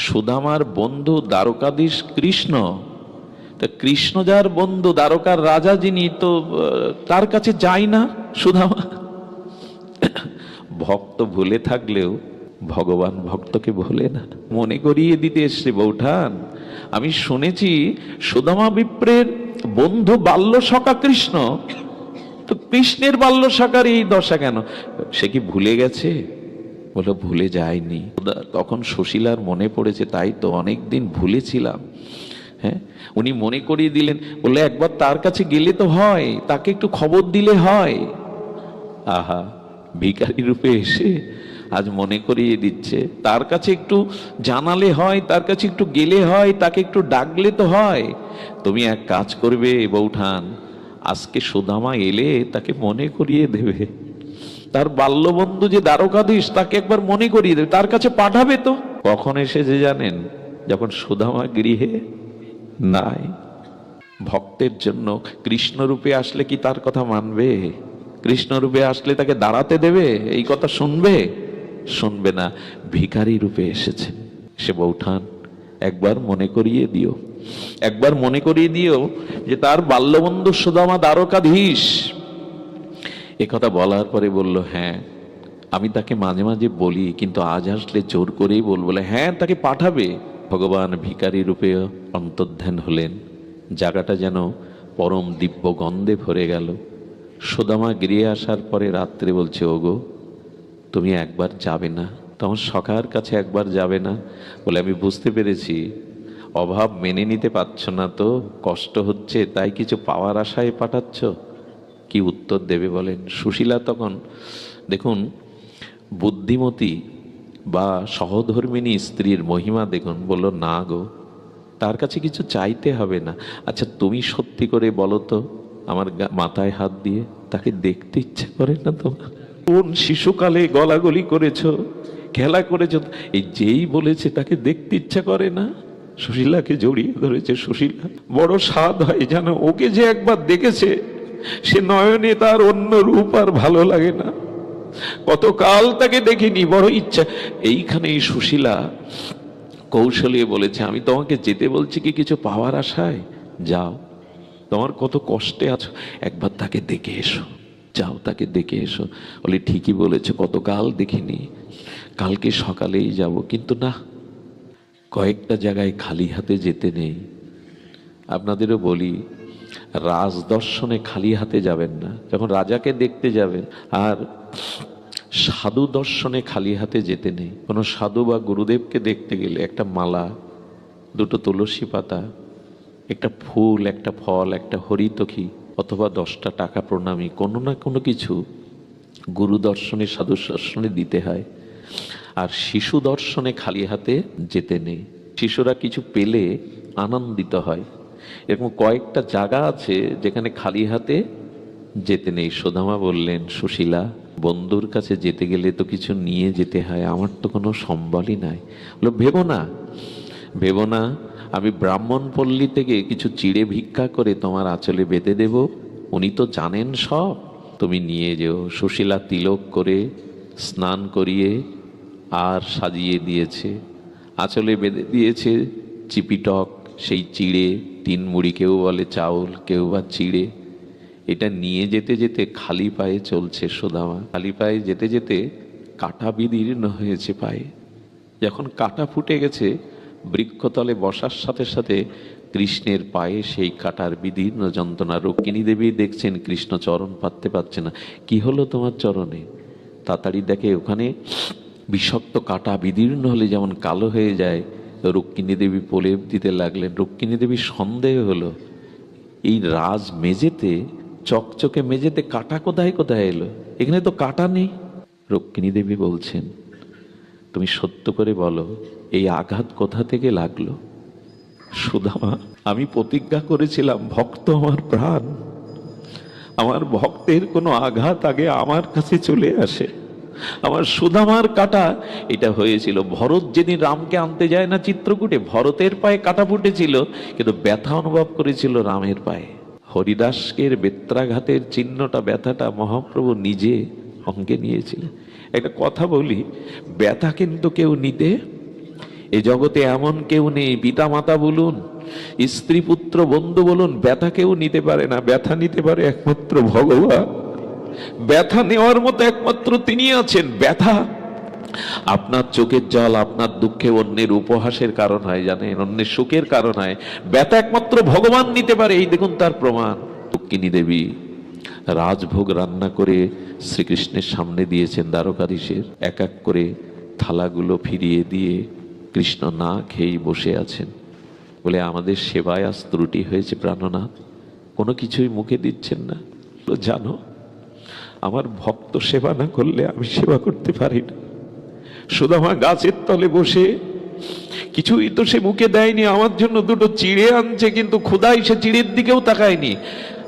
সুদামার বন্ধু দ্বারকাধীশ কৃষ্ণ, তা কৃষ্ণ যার বন্ধু, দ্বারকার রাজা যিনি, তো তার কাছে যাই না সুদামা? ভক্ত ভুলে থাকলেও ভগবান ভক্তকে ভোলে না। মনে করিয়ে দিতে এসছে, বৌঠান আমি শুনেছি সুদামা বিপ্রের বন্ধু বাল্য সখা কৃষ্ণ, তো কৃষ্ণের বাল্য সখার এই দশা কেন? সে কি ভুলে গেছে? বলো ভুলে যায়নি। তখন সুশীলার মনে পড়েছে, তাই তো অনেকদিন ভুলেছিলাম। হ্যাঁ, উনি মনে করিয়ে দিলেন, বলে একবার তার কাছে গেলে তো হয়, তাকে একটু খবর দিলে হয়। আহা, ভিখারি রূপে এসে আজ মনে করিয়ে দিচ্ছে, তার কাছে একটু জানালে হয়, তার কাছে একটু গেলে হয়, তাকে একটু ডাকলে তো হয়। তুমি এক কাজ করবে বৌঠান, আজকে সুদামা এলে তাকে মনে করিয়ে দেবে, তার বাল্যবন্ধু যে দ্বারকাধীশ তাকে একবার মনে করিয়ে দেবে, তার কাছে পাঠাবে। তো কখন এসেছে জানেন? যখন সুদামা গৃহে নাই। ভক্তের জন্য কৃষ্ণ রূপে আসলে কি তার কথা মানবে? কৃষ্ণ রূপে আসলে তাকে দাঁড়াতে দেবে? এই কথা শুনবে? শুনবে না। ভিখারি রূপে এসেছে। সে বৌঠান একবার মনে করিয়ে দিও, একবার মনে করিয়ে দিও যে তার বাল্যবন্ধু সুদামা দ্বারকাধীশ। একথা বলার পরে বলল, হ্যাঁ আমি তাকে মাঝে মাঝে বলি, কিন্তু আজ আসলে জোর করেই বলবো। হ্যাঁ তাকে পাঠাবে। ভগবান ভিখারি রূপে অন্তর্ধান হলেন। জায়গাটা যেন পরম দিব্য গন্ধে ভরে গেল। সুদামা গৃহে আসার পরে রাত্রে বলছে, ওগো তুমি একবার যাবে না? তোমার সখার কাছে একবার যাবে না? বলে, আমি বুঝতে পেরেছি অভাব মেনে নিতে পারছো না, তো কষ্ট হচ্ছে, তাই কিছু পাওয়ার আশায় পাঠাচ্ছ। কি উত্তর দেবে বলেন? সুশীলা তখন দেখুন, বুদ্ধিমতী বা সহধর্মিণী স্ত্রীর মহিমা দেখুন। বলল, না গো, তার কাছে কিছু চাইতে হবে না। আচ্ছা তুমি সত্যি করে বলো তো, আমার মাথায় হাত দিয়ে, তাকে দেখতে ইচ্ছে করে না তোমার? কোন শিশুকালে গলাগলি করেছো, খেলা করেছো, এই যেই বলেছে তাকে দেখতে ইচ্ছা করে না? সুশীলাকে জড়িয়ে ধরেছে। সুশীলা বড় স্বাদ হয় জানো, ওকে যে একবার দেখেছে সে নয়নে তার অন্য রূপ আর ভালো লাগে না। কতকাল তাকে দেখিনি, বড় ইচ্ছা। এইখানে এই সুশীলা কৌশলে বলেছে, আমি তোমাকে যেতে বলছি কি কিছু পাওয়ার আশায়? যাও, তোমার কত কষ্টে আছো, একবার তাকে দেখে এসো, যাও তাকে দেখে এসো। বলে, ঠিকই বলেছো, কতকাল দেখিনি, কালকে সকালেই যাব। কিন্তু না, কয়েকটা জায়গায় খালি হাতে যেতে নেই। আপনাদেরও বলি, রাজদর্শনে খালি হাতে যাবেন না, যখন রাজাকে দেখতে যাবেন। আর সাধু দর্শনে খালি হাতে যেতে নেই। কোনো সাধু বা গুরুদেবকে দেখতে গেলে একটা মালা, দুটো তুলসী পাতা, একটা ফুল, একটা ফল, একটা হরিতকি, অথবা 10টা টাকা প্রণামী, কোনো না কোনো কিছু গুরু দর্শনে, সাধু দর্শনে দিতে হয়। আর শিশু দর্শনে খালি হাতে যেতে নেই। শিশুরা কিছু পেলে আনন্দিত হয়। এরকম কয়েকটা জায়গা আছে যেখানে খালি হাতে যেতে নেই। সুদামা বললেন, সুশীলা বন্ধুর কাছে যেতে গেলে তো কিছু নিয়ে যেতে হয়, আমার তো কোনো সম্বলই নাই। বলো, ভেবো না, ভেবো না, আমি ব্রাহ্মণ পল্লী থেকে কিছু চিড়ে ভিক্ষা করে তোমার আঁচলে বেঁধে দেব, উনি তো জানেন সব, তুমি নিয়ে যেও। সুশীলা তিলক করে স্নান করিয়ে আর সাজিয়ে দিয়েছে, আঁচলে বেঁধে দিয়েছে চিপিটক, সেই চিড়ে, 3 মুড়ি, কেউ বলে চাউল, কেউ বা চিড়ে। এটা নিয়ে যেতে যেতে খালি পায়ে চলছে সুদামা। খালি পায়ে যেতে যেতে কাঁটা বিদীর্ণ হয়েছে পায়ে। যখন কাঁটা ফুটে গেছে, বৃক্ষতলে বসার সাথে সাথে কৃষ্ণের পায়ে সেই কাঁটার বিদীর্ণ যন্ত্রণা। রুক্মিণী দেবী দেখছেন কৃষ্ণ চরণ পাততে পারছে না। কি হলো তোমার চরণে? তাড়াতাড়ি দেখে ওখানে বিষাক্ত কাঁটা বিদীর্ণ হলে যেমন কালো হয়ে যায়, রুক্মিণী দেবী প্রলেপ দিতে লাগলেন। রুক্মিণী দেবীর সন্দেহ হলো, এই রাজ মেঝেতে, চকচকে মেঝেতে কাঁটা কোথায় কোথায় এলো? এখানে তো কাঁটা নেই। রুক্মিণী দেবী বলছেন, তুমি সত্য করে বলো, এই আঘাত কোথা থেকে লাগলো? সুদামা, আমি প্রতিজ্ঞা করেছিলাম, ভক্ত আমার প্রাণ, আমার ভক্তের কোনো আঘাত আগে আমার কাছে চলে আসে, আমার সুদামার কাটা এটা হয়েছিল। ভরত যেদিন রামকে আনতে যায় না চিত্রকূটে, ভরতের পায়ে কাটা ফুটেছিল, কিন্তু ব্যথা অনুভব করেছিল রামের পায়ে। হরিদাসকের বেত্রাঘাতের চিহ্নটা, ব্যথাটা মহাপ্রভু নিজে অঙ্গে নিয়েছিলেন। একটা কথা বলি, ব্যথা কিন্তু কেউ নিতে, এ জগতে এমন কেউ নেই, পিতা মাতা বলুন, স্ত্রী পুত্র বন্ধু বলুন, ব্যথা কেউ নিতে পারে না। ব্যথা নিতে পারে একমাত্র ভগবান। ব্যথা নেওয়ার মতো একমাত্র তিনি আছেন। ব্যথা আপনার চোখের জল, আপনার দুঃখে অন্যের উপহাসের কারণ হয়, জানেন, অন্যের সুখের কারণ হয়। ব্যথা একমাত্র ভগবান নিতে পারে। এই দেখুন তার প্রমাণ। রুক্মিণী দেবী রাজভোগ রান্না করে শ্রীকৃষ্ণের সামনে দিয়েছেন দ্বারকাধীশের। এক এক করে থালাগুলো ফিরিয়ে দিয়ে কৃষ্ণ না খেয়েই বসে আছেন। বলে, আমাদের সেবায় আজ ত্রুটি হয়েছে প্রাণনাথ, কোনো কিছুই মুখে দিচ্ছেন না। জানো, আমার ভক্ত সেবা না করলে আমি সেবা করতে পারি না। সুদামা গাছের তলে বসে কিছুই তো সে মুখে দেয়নি, আমার জন্য দুটো চিড়ে আনছে, কিন্তু ক্ষুধায় সে চিড়ের দিকেও তাকায়নি।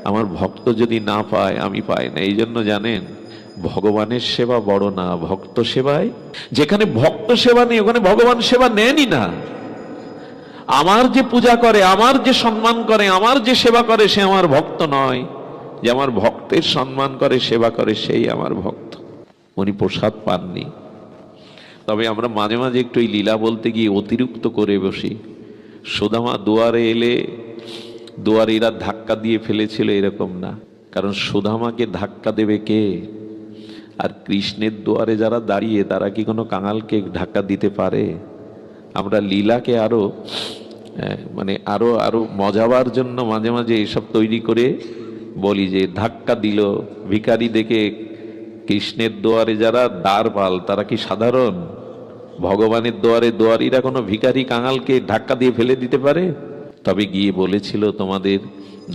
আমার ভক্ত যদি না পায়, আমি পাই না। এই জন্য জানেন, ভগবানের সেবা বড় না, ভক্ত সেবায়। যেখানে ভক্ত সেবা নেই, ওখানে ভগবান সেবা নেনই না। আমার যে পূজা করে, আমার যে সম্মান করে, আমার যে সেবা করে, সে আমার ভক্ত নয়। যে আমার ভক্তের সম্মান করে, সেবা করে, সেই আমার ভক্ত। উনি প্রসাদ পাননি। তবে আমরা মাঝে মাঝে একটু এই লীলা বলতে গিয়ে অতিরিক্ত করে বসি। সুদামা দুয়ারে এলে দুয়ারিরা ধাক্কা দিয়ে ফেলেছিল, এরকম না। কারণ সুদামাকে ধাক্কা দেবে কে? আর কৃষ্ণের দুয়ারে যারা দাঁড়িয়ে, তারা কি কোনো কাঙালকে ধাক্কা দিতে পারে? আমরা লীলাকে আরো আরো মজাবার জন্য মাঝে মাঝে এসব তৈরি করে বলি যে ধাক্কা দিল ভিখারি দেখে। কৃষ্ণের দুয়ারে যারা দ্বারপাল, তারা কি সাধারণ? ভগবানের দুয়ারে দুয়ারিরা কোনো ভিখারি কাঙালকে ধাক্কা দিয়ে ফেলে দিতে পারে? তবে গিয়ে বলেছিল, তোমাদের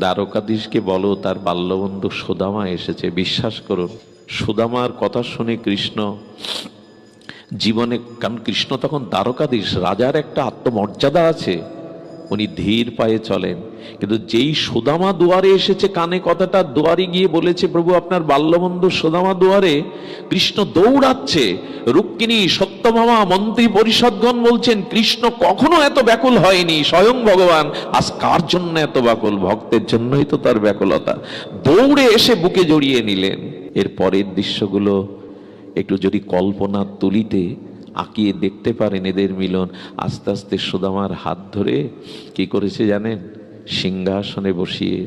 দ্বারকাধীশকে বলো তার বাল্যবন্ধু সুদামা এসেছে। বিশ্বাস করুন, সুদামার কথা শুনে কৃষ্ণ জীবনে, কারণ কৃষ্ণ তখন দ্বারকাধীশ, রাজার একটা আত্মমর্যাদা আছে, উনি ধীর পায়ে চলেন। কিন্তু যেই সুদামা দুয়ারে এসেছে, কানে কথাটা দুয়ারে গিয়ে বলেছে, প্রভু আপনার বাল্যবন্ধু সুদামা দুয়ারে, কৃষ্ণ দৌড়াচ্ছে। রুক্মিণী, সত্যভামা, মন্ত্রী পরিষদগণ বলছেন, কৃষ্ণ কখনো এত ব্যাকুল হয়নি। স্বয়ং ভগবান আজ কার জন্য এত ব্যাকুল? ভক্তের জন্যই তো তার ব্যাকুলতা। দৌড়ে এসে বুকে জড়িয়ে নিলেন। এর পরের দৃশ্যগুলো একটু যদি কল্পনা তুলিতে আঁকিয়ে দেখতে পারেন, এদের মিলন। আস্তে আস্তে সুদামার হাত ধরে কি করেছে জানেন? সিংহাসনে বসিয়ে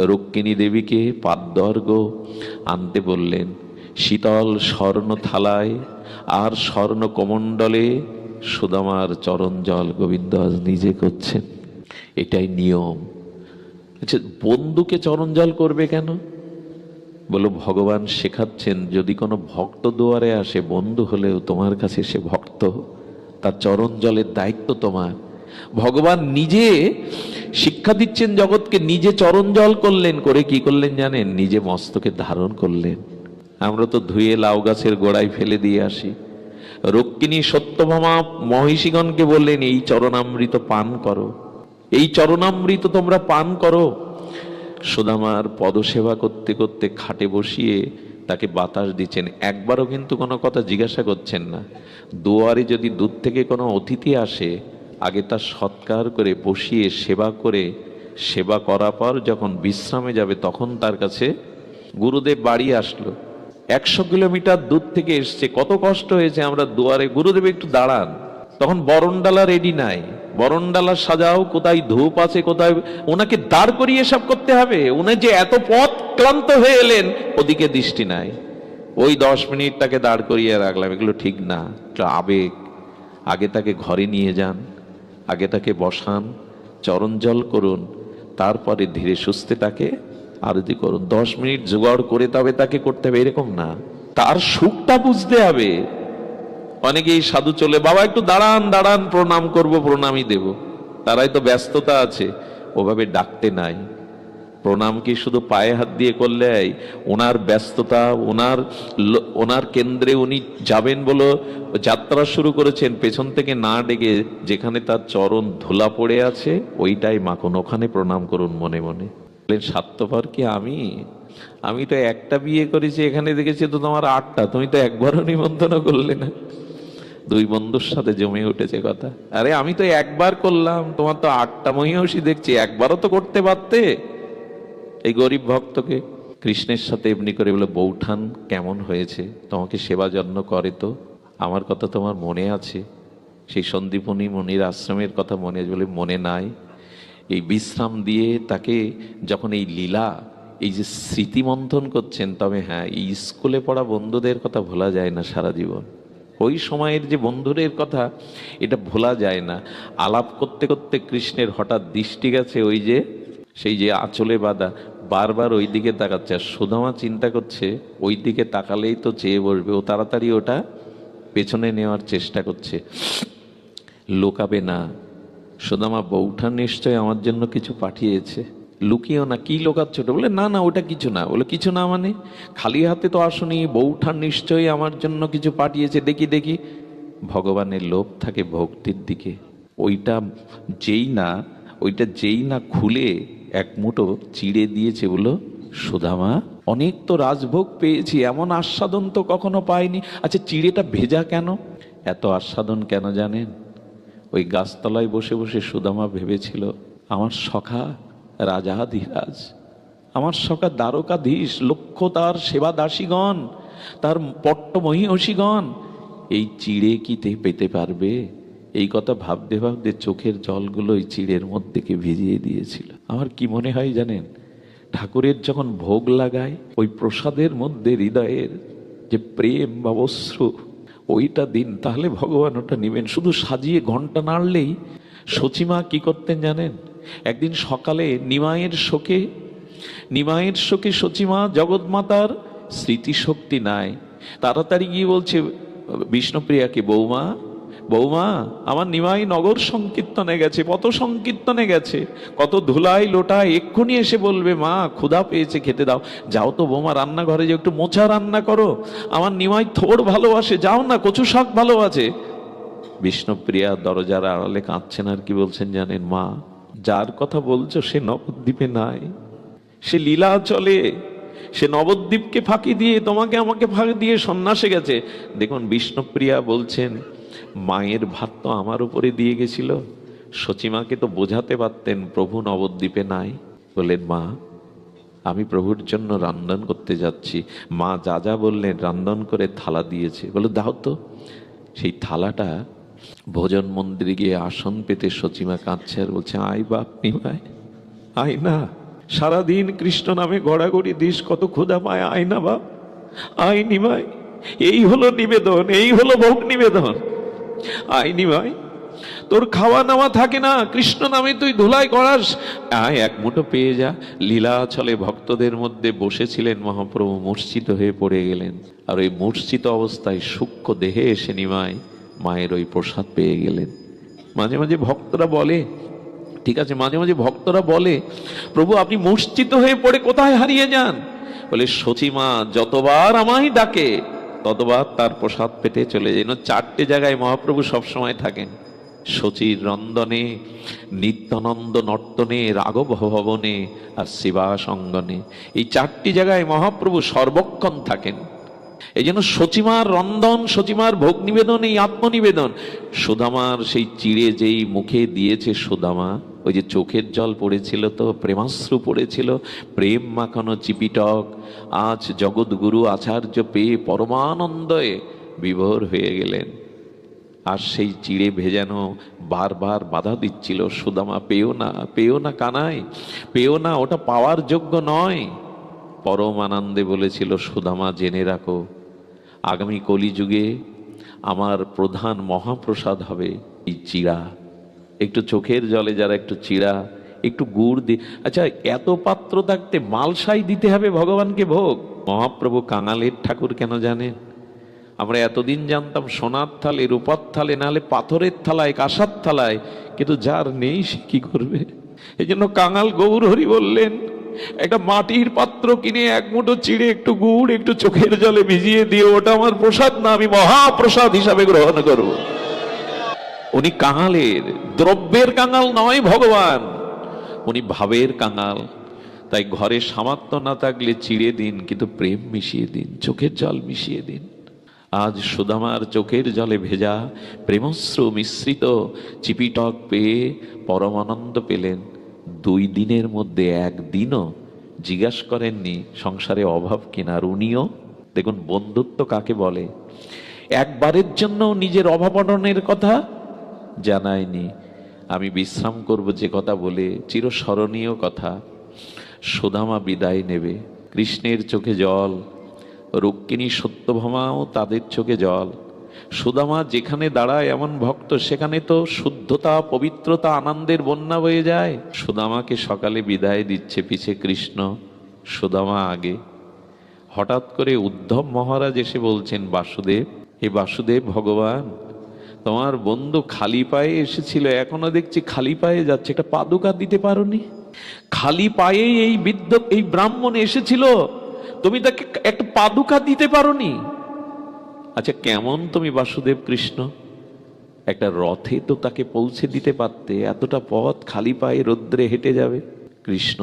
রুক্মিণী দেবীকে পাদ্যর্ঘ আনতে বললেন। শীতল স্বর্ণ থালায় আর স্বর্ণ কমণ্ডলে সুদামার চরণ জল গোবিন্দ আজ নিজে করছেন। এটাই নিয়ম। আচ্ছা, বন্ধুকে চরণ জল করবে কেন? বলো, ভগবান শেখাচ্ছেন, যদি কোনো ভক্ত দুয়ারে আসে, বন্ধু হলেও তোমার কাছে সে ভক্ত, তার চরণ জলের দায়িত্ব তোমার। ভগবান নিজে শিক্ষা দিচ্ছেন জগৎকে, নিজে চরণ জল করলেন। করে কি করলেন জানেন? নিজে মস্তকে ধারণ করলেন। আমরা তো ধুয়ে লাউ গাছের গোড়ায় ফেলে দিয়ে আসি। রুক্মিণী সত্যভামা মহিষীগণকে বললেন, এই চরণামৃত পান করো, এই চরণামৃত তোমরা পান করো। সুদামার পদসেবা করতে করতে খাটে বসিয়ে তাকে বাতাস দিচ্ছেন। একবারও কিন্তু কোনো কথা জিজ্ঞাসা করছেন না। দুয়ারে যদি দূর থেকে কোনো অতিথি আসে, আগে তার সৎকার করে বসিয়ে সেবা করে, সেবা করার পর যখন বিশ্রামে যাবে, তখন তার কাছে গুরুদেব বাড়ি আসলো, 100 কিলোমিটার দূর থেকে এসছে, কত কষ্ট হয়েছে। আমরা দুয়ারে, গুরুদেব একটু দাঁড়ান। তখন বরণডালা রেডি নাই, বরণডালা সাজাও, কোথায় ধূপ আছে, কোথায়, ওনাকে দাঁড় করিয়ে সব করতে হবে। উনি যে এত পথ ক্লান্ত হয়ে এলেন, ওদিকে দৃষ্টি নাই। ওই 10 মিনিট তাকে দাঁড় করিয়ে রাখলাম, এগুলো ঠিক না। আবেগ। আগে তাকে ঘরে নিয়ে যান, আগে তাকে বসান, চরণ জল করুন, তারপরে ধীরে সুস্থে তাকে আরতি করুন। 10 মিনিট জোগাড় করে তবে তাকে করতে হবে, এরকম না। তার সুখটা বুঝতে হবে। অনেকেই সাধু চলে, বাবা একটু দাঁড়ান দাঁড়ান, প্রণাম করব, প্রণামই দেব। তারাই তো ব্যস্ততা আছে, ওভাবে ডাকতে নাই। প্রণাম কি শুধু পায়ে হাত দিয়ে করলে? ওনার ব্যস্ততা, ওনার কেন্দ্রে উনি যাবেন বলো যাত্রা শুরু করেছেন, পেছন থেকে না ডেকে যেখানে তার চরণ ধুলা পড়ে আছে ওইটাই মাখন, ওখানে প্রণাম করুন মনে মনে। স্বার্থপর কি আমি? আমি তো একটা বিয়ে করেছি, এখানে দেখেছি তো তোমার 8টা, তুমি তো একবারও নিমন্ত্রণ করলে না। দুই বন্ধুর সাথে জমে উঠেছে কথা। আরে আমি তো একবার করলাম, তোমার তো 8টা মহিষী দেখছি, একবারও তো করতে পারতে। এই গরিব ভক্তকে কৃষ্ণের সাথে এমনি করে বলে, বৌঠান কেমন হয়েছে, তোমাকে সেবা যত্ন করে তো? আমার কথা তোমার মনে আছে? সেই সন্দীপনী মুনির আশ্রমের কথা মনে আছে? বলে মনে নাই। এই বিশ্রাম দিয়ে তাকে যখন এই লীলা, এই যে স্মৃতিমন্থন করছেন, তবে হ্যাঁ, এই স্কুলে পড়া বন্ধুদের কথা ভোলা যায় না সারা জীবন। ওই সময়ের যে বন্ধুদের কথা, এটা ভোলা যায় না। আলাপ করতে করতে কৃষ্ণের হঠাৎ দৃষ্টি গেছে ওই যে সেই যে আঁচলে বাঁধা, বারবার ওই দিকে তাকাচ্ছে। আর সুদামা চিন্তা করছে ওই দিকে তাকালেই তো চেয়ে বসবে, ও তাড়াতাড়ি ওটা পেছনে নেওয়ার চেষ্টা করছে, লোকাবে না। সুদামা, বৌঠান নিশ্চয় আমার জন্য কিছু পাঠিয়েছে, লুকিও না। কি লোকাচ্ছ? বলে না না, ওটা কিছু না। বলে কিছু না মানে? খালি হাতে তো আসুনি, বৌঠান নিশ্চয়ই আমার জন্য কিছু পাঠিয়েছে, দেখি দেখি। ভগবানের লোভ থাকে ভক্তির দিকে। ওইটা যেই না খুলে এক মুঠো চিড়ে দিয়েছে, বলো সুদামা, অনেক তো রাজভোগ পেয়েছি, এমন আস্বাদন তো কখনো পাইনি। আচ্ছা, চিড়েটা ভেজা কেন? এত আস্বাদন কেন জানেন? ওই গাছতলায় বসে বসে সুদামা ভেবেছিল, আমার সখা রাজাধিরাজ, আমার সখা দ্বারকাধীশ, লক্ষ তার সেবা দাসীগণ, তার পট্ট মহিষীগণ এই চিড়ে কি পেতে পারবে? এই কথা ভাবতে ভাবতে চোখের জলগুলো ওই চিড়ের মধ্যেকে ভিজিয়ে দিয়েছিল। আমার কি মনে হয় জানেন, ঠাকুরের যখন ভোগ লাগায়, ওই প্রসাদের মধ্যে হৃদয়ের যে প্রেম বা অশ্রু, ওইটা দিন, তাহলে ভগবান ওটা নেবেন। শুধু সাজিয়ে ঘন্টা নাড়লেই। সচিমা কি করতেন জানেন? একদিন সকালে নিমাইয়ের শোকে সচিমা জগৎমাতার স্মৃতিশক্তি নাই, তাড়াতাড়ি গিয়ে বলছে বিষ্ণুপ্রিয়াকে, বৌমা বৌমা, আমার নিমাই নগর সংকীর্তনে গেছে, পথ সংকীর্তনে গেছে, কত ধুলাই লোটায়, এক্ষুনি এসে বলবে মা ক্ষুধা পেয়েছে, খেতে দাও। যাও তো বৌমা, রান্নাঘরে যে একটু মোচা রান্না করো, আমার নিমাই থোড় ভালোবাসে, যাও না, কচু শাক ভালোবাসে। বিষ্ণুপ্রিয়া দরজার আড়ালে কাঁদছেন, আর কি বলছেন জানেন? মা, যার কথা বলছো সে নবদ্বীপে নাই, সে লীলা চলে, সে নবদ্বীপকে ফাঁকি দিয়ে তোমাকে আমাকে ফাঁকি দিয়ে সন্ন্যাসে গেছে। দেখুন, বিষ্ণুপ্রিয়া বলছেন, মায়ের ভাত তো আমার উপরে দিয়ে গেছিল, সচিমাকে তো বোঝাতে পারতেন প্রভু নবদ্বীপে নাই। বললেন, মা আমি প্রভুর জন্য রান্ধন করতে যাচ্ছি। মা যা যা বললেন রান্ধন করে থালা দিয়েছে। বলে দাও তো। সেই থালাটা ভোজন মন্দিরে গিয়ে আসন পেতে সচিমা কাঁদছে আর বলছে, আয় বাপ নিমাই, আয় না, সারাদিন কৃষ্ণ নামে গড়াগড়ি দিস, কত ক্ষুধা পায়, আয় না বাপ, আয় নিমাই, এই হলো নিবেদন, এই হলো ভোগ নিবেদন। আয় নিমাই, তোর খাওয়া নাওয়া থাকে না, কৃষ্ণ নামে তুই ধুলাই করাস, আয় এক মুঠো পেয়ে যা। লীলাচলে ভক্তদের মধ্যে বসেছিলেন মহাপ্রভু, মূর্ছিত হয়ে পড়ে গেলেন। আর ওই মূর্ছিত অবস্থায় সূক্ষ্ম দেহে এসে নিমাই মায়ের ওই প্রসাদ পেয়ে গেলেন। মাঝে মাঝে ভক্তরা বলে, ঠিক আছে, মাঝে মাঝে ভক্তরা বলে, প্রভু আপনি মূর্ছিত হয়ে পড়ে কোথায় হারিয়ে যান? বলে, সচিমা যতবার আমায় ডাকে ততবার তার প্রসাদ পেতে চলে যায়। 4টে জায়গায় মহাপ্রভু সবসময় থাকেন, শচীর রন্দনে, নিত্যানন্দ নর্তনে, রাঘব ভবনে আর শিবাসঙ্গনে। এই 4টি জায়গায় মহাপ্রভু সর্বক্ষণ থাকেন। এই জন্য সচিমার রন্ধন, সচিমার ভোগ নিবেদন, এই আত্মনিবেদন। সুদামার সেই চিড়ে যেই মুখে দিয়েছে সুদামা, ওই যে চোখের জল পড়েছিল, তো প্রেমাশ্রু পড়েছিল, প্রেম মাখানো চিপিটক আজ জগৎগুরু আচার্য পেয়ে পরমানন্দে বিভোর হয়ে গেলেন। আর সেই চিড়ে ভেজানো বারবার বাধা দিচ্ছিল, সুদামা পেও না, পেও না কানাই, পেও না, ওটা পাওয়ার যোগ্য নয়। পরম আনন্দে বলেছিল, সুদামা জেনে রাখো, আগামী কলিযুগে আমার প্রধান মহাপ্রসাদ হবে এই চিড়া। একটু চোখের জলে যারা একটু চিড়া, একটু গুড় দিয়ে, আচ্ছা এত পাত্র থাকতে মালসাই দিতে হবে ভগবানকে ভোগ। মহাপ্রভু কাঙালের ঠাকুর কেন জানেন? আমরা এতদিন জানতাম সোনার থালে, রূপার থালে, নাহলে পাথরের থালায়, কাঁসার থালায়, কিন্তু যার নেই সে কি করবে? এই জন্য কাঙাল গৌর হরি বললেন, একটা মাটির পাত্র কিনে এক মুঠো চিড়ে, একটু গুড়, একটু চোখের জলে ভিজিয়ে দিয়ে, ওটা আমার প্রসাদ না, আমি মহাপ্রসাদ হিসাবে গ্রহণ করব। উনি কাঙালের, দ্রব্যের কাঙাল নয় ভগবান, উনি ভাবের কাঙাল। তাই ঘরে সামর্থ্য না থাকলে চিড়ে দিন, কিন্তু প্রেম মিশিয়ে দিন, চোখের জল মিশিয়ে দিন। আজ সুদামার চোখের জলে ভেজা প্রেমশ্রু মিশ্রিত চিপিটক পেয়ে পরম আনন্দ পেলেন। 2 দিনের মধ্যে একদিনও জিজ্ঞাসা করেননি সংসারে অভাব কিনা। আর উনিও দেখুন বন্ধুত্ব কাকে বলে, একবারের জন্য নিজের অভাব অনটনের কথা জানায়নি। আমি বিশ্রাম করব যে কথা বলে, চিরস্মরণীয় কথা। সুদামা বিদায় নেবে, কৃষ্ণের চোখে জল, রুক্মিণী সত্যভামাও তাদের চোখে জল। সুদামা যেখানে দাঁড়ায় এমন ভক্ত, সেখানে তো শুদ্ধতা, পবিত্রতা, আনন্দের বন্যা বয়ে যায়। সুদামাকে সকালে বিদায় দিচ্ছে, পিছে কৃষ্ণ, সুদামা আগে। হঠাৎ করে উদ্ধব মহারাজ এসে বলছেন, বাসুদেব, হে বাসুদেব, ভগবান তোমার বন্ধু খালি পায়ে এসেছিল, এখনো দেখছি খালি পায়ে যাচ্ছে, একটা পাদুকা দিতে পারোনি? খালি পায়ে এই ব্রাহ্মণ এসেছিল, তুমি তাকে একটা পাদুকা দিতে পারোনি? আচ্ছা কেমন তুমি বাসুদেব কৃষ্ণ, একটা রথে তো তাকে পৌঁছে দিতে পারতে, এতটা পথ খালি পায়ে রৌদ্রে হেঁটে যাবে। কৃষ্ণ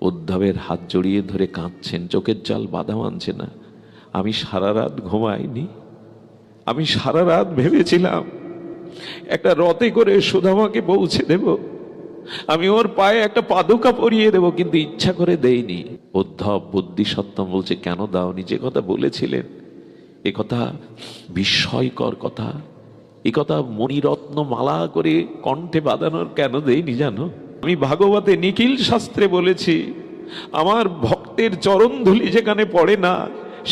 উদ্ধবের হাত জড়িয়ে ধরে কাঁদছেন, চোখের জল বাধা মানছে না। আমি সারা রাত ঘুমাইনি, আমি সারা রাত ভেবেছিলাম একটা রথে করে সুদামাকে পৌঁছে দেব, আমি ওর পায়ে একটা পাদুকা পরিয়ে দেব, কিন্তু ইচ্ছা করে দেইনি। উদ্ধব বুদ্ধি সত্তম বলছে, কেন দাওনি? যে কথা বলেছিলেন এ কথা বিস্ময়কর কথা, এ কথা মণিরত্ন মালা করে কণ্ঠে বাঁধানোর কেন দেইনি জানো? আমি ভাগবতে নিখিল শাস্ত্রে বলেছি, আমার ভক্তের চরণধুলি যেখানে পড়ে না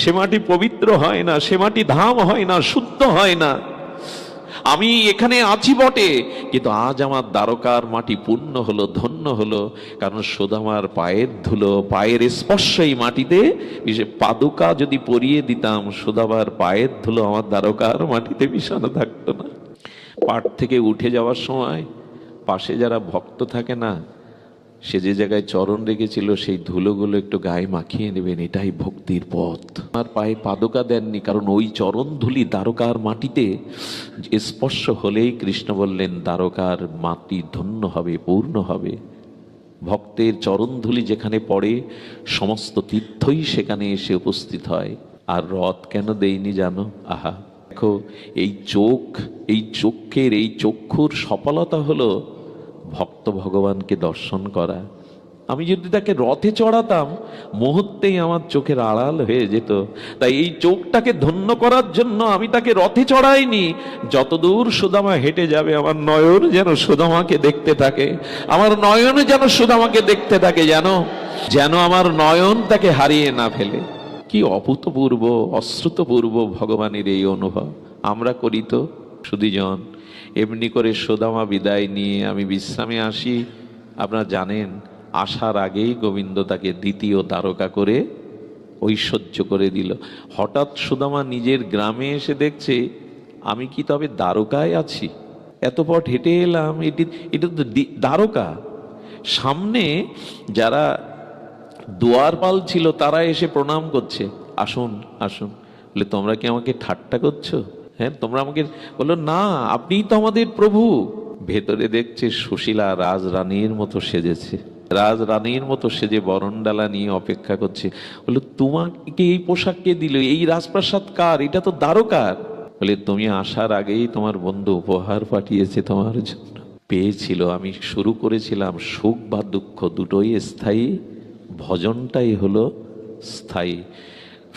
সে মাটি পবিত্র হয় না, সে মাটি ধাম হয় না, শুদ্ধ হয় না। আমি এখানে আছি বটে, কিন্তু আজ আমার দ্বারকার মাটি পূর্ণ হলো, ধন্য হলো, কারণ সুদামার পায়ের ধুলো, পায়ের স্পর্শ এই মাটিতে। পাদুকা যদি পরিয়ে দিতাম, সুদামার পায়ের ধুলো আমার দ্বারকার মাটিতে মিশানো থাকতো না। পাঠ থেকে উঠে যাওয়ার সময় পাশে যারা ভক্ত থাকে না, সে যে জায়গায় চরণ রেখেছিল সেই ধুলোগুলো একটু গায়ে মাখিয়ে নেবেন, এটাই ভক্তির পথ। আমার পায়ে পাদুকা দেননি, কারণ ওই চরণ ধুলি দ্বারকার মাটিতে স্পর্শ হলেই কৃষ্ণ বললেন দ্বারকার মাটি ধন্য হবে, পূর্ণ হবে। ভক্তের চরণ ধুলি যেখানে পড়ে সমস্ত তীর্থই সেখানে এসে উপস্থিত হয়। আর রথ কেন দেইনি জানো? আহা, দেখো এই চোখ, এই চক্ষের, এই চক্ষুর সফলতা হলো ভক্ত ভগবানকে দর্শন করা। আমি যদি তাকে রথে চড়াতাম, মুহূর্তেই আমার চোখের আড়াল হয়ে যেত। তাই এই চোখটাকে ধন্য করার জন্য আমি তাকে রথে চড়াইনি। যতদূর সুদামা হেঁটে যাবে, আমার নয়ন যেন সুদামাকে দেখতে থাকে, আমার নয়ন যেন সুদামাকে দেখতে থাকে, যেন আমার নয়ন তাকে হারিয়ে না ফেলে। কি অভূতপূর্ব, অশ্রুতপূর্ব ভগবানের এই অনুভব। আমরা করি তো সুধীজন। এমনি করে সুদামা বিদায় নিয়ে আমি বিশ্রামে আসি। আপনারা জানেন, আসার আগেই গোবিন্দ তাকে দ্বিতীয় দ্বারকা করে ঐশ্বর্য করে দিল। হঠাৎ সুদামা নিজের গ্রামে এসে দেখছে, আমি কি তবে দ্বারকায় আছি? এত পথ হেঁটে এলাম, এটা তো দ্বারকা। সামনে যারা দুয়ারপাল ছিল তারা এসে প্রণাম করছে, আসুন আসুন। বলে তোমরা কি আমাকে ঠাট্টা করছো? হ্যাঁ, তোমরা আমাকে, বললো না, আপনিই তো আমাদের প্রভু। ভেতরে দেখছে সুশীলা রাজরানীর মতো সেজেছে, রাজরানীর মতো সেজে বরণডালা নিয়ে অপেক্ষা করছে। বললো তোমাকে এই পোশাক কে দিল? এই রাজপ্রাসাদ কার? এটা তো দ্বারকার। বলে তুমি আসার আগেই তোমার বন্ধু উপহার পাঠিয়েছে তোমার জন্য। পেয়েছিল, আমি শুরু করেছিলাম, সুখ বা দুঃখ দুটোই স্থায়ী, ভজনটাই হলো স্থায়ী।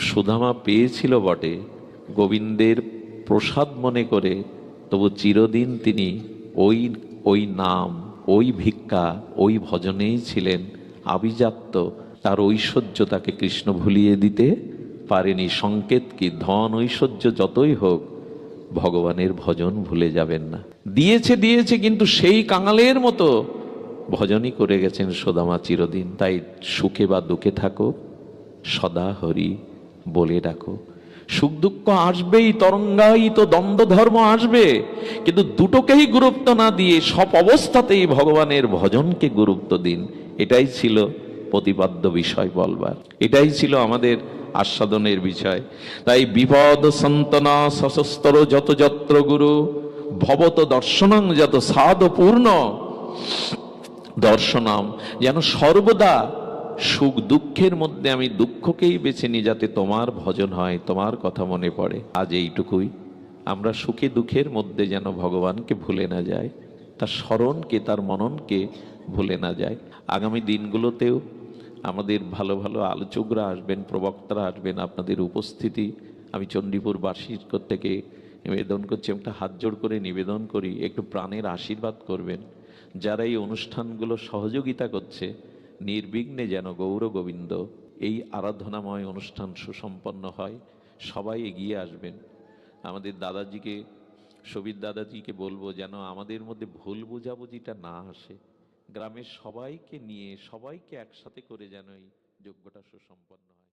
সুদামা পেয়েছিল বটে, গোবিন্দের প্রসাদ মনে করে, তবু চিরদিন তিনি ওই নাম, ওই ভিক্ষা, ওই ভজনেই ছিলেন আভিজাত্য। তার ঐশ্বর্য তাকে কৃষ্ণ ভুলিয়ে দিতে পারেনি। সংকেত কি? ধন ঐশ্বর্য যতই হোক, ভগবানের ভজন ভুলে যাবেন না। দিয়েছে কিন্তু সেই কাঙালের মতো ভজনই করে গেছেন সুদামা চিরদিন। তাই সুখে বা দুঃখে থাকো, সদা হরি বলে ডাকো। সুখ দুঃখ আসবেই, তরঙ্গায়িত দ্বন্দ্ব ধর্ম আসবে, কিন্তু দুটোকেই গুরুত্ব না দিয়ে সব অবস্থাতেই ভগবানের ভজনকে গুরুত্ব দিন। এটাই ছিল প্রতিপাদ্য বিষয় বলবার, এটাই ছিল আমাদের আস্বাদনের বিষয়। তাই বিপদ সন্তনা সশস্ত্র যত যত্র গুরু ভবত দর্শনং যত সাধ পূর্ণ দর্শনম, যেন সর্বদা সুখ দুঃখের মধ্যে আমি দুঃখকেই বেছে নিই, যাতে তোমার ভজন হয়, তোমার কথা মনে পড়ে। আজ এইটুকুই, আমরা সুখে দুঃখের মধ্যে যেন ভগবানকে ভুলে না যায়, তার স্মরণকে, তার মননকে ভুলে না যায়। আগামী দিনগুলোতেও আমাদের ভালো ভালো আলোচকরা আসবেন, প্রবক্তারা আসবেন। আপনাদের উপস্থিতি আমি চণ্ডীপুরবাসীর থেকে নিবেদন করছি, একটা হাত জোড় করে নিবেদন করি, একটু প্রাণের আশীর্বাদ করবেন। যারা এই অনুষ্ঠানগুলো সহযোগিতা করছে, নির্বিঘ্নে যেন গৌর গোবিন্দ এই আরাধনাময় অনুষ্ঠান সুসম্পন্ন হয়। সবাই এগিয়ে আসবেন। আমাদের দাদাজিকে, সবির দাদাজিকে বলবো যেন আমাদের মধ্যে ভুল বোঝাবুঝিটা না আসে, গ্রামের সবাইকে নিয়ে, সবাইকে একসাথে করে যেন এই যজ্ঞটা সুসম্পন্ন হয়।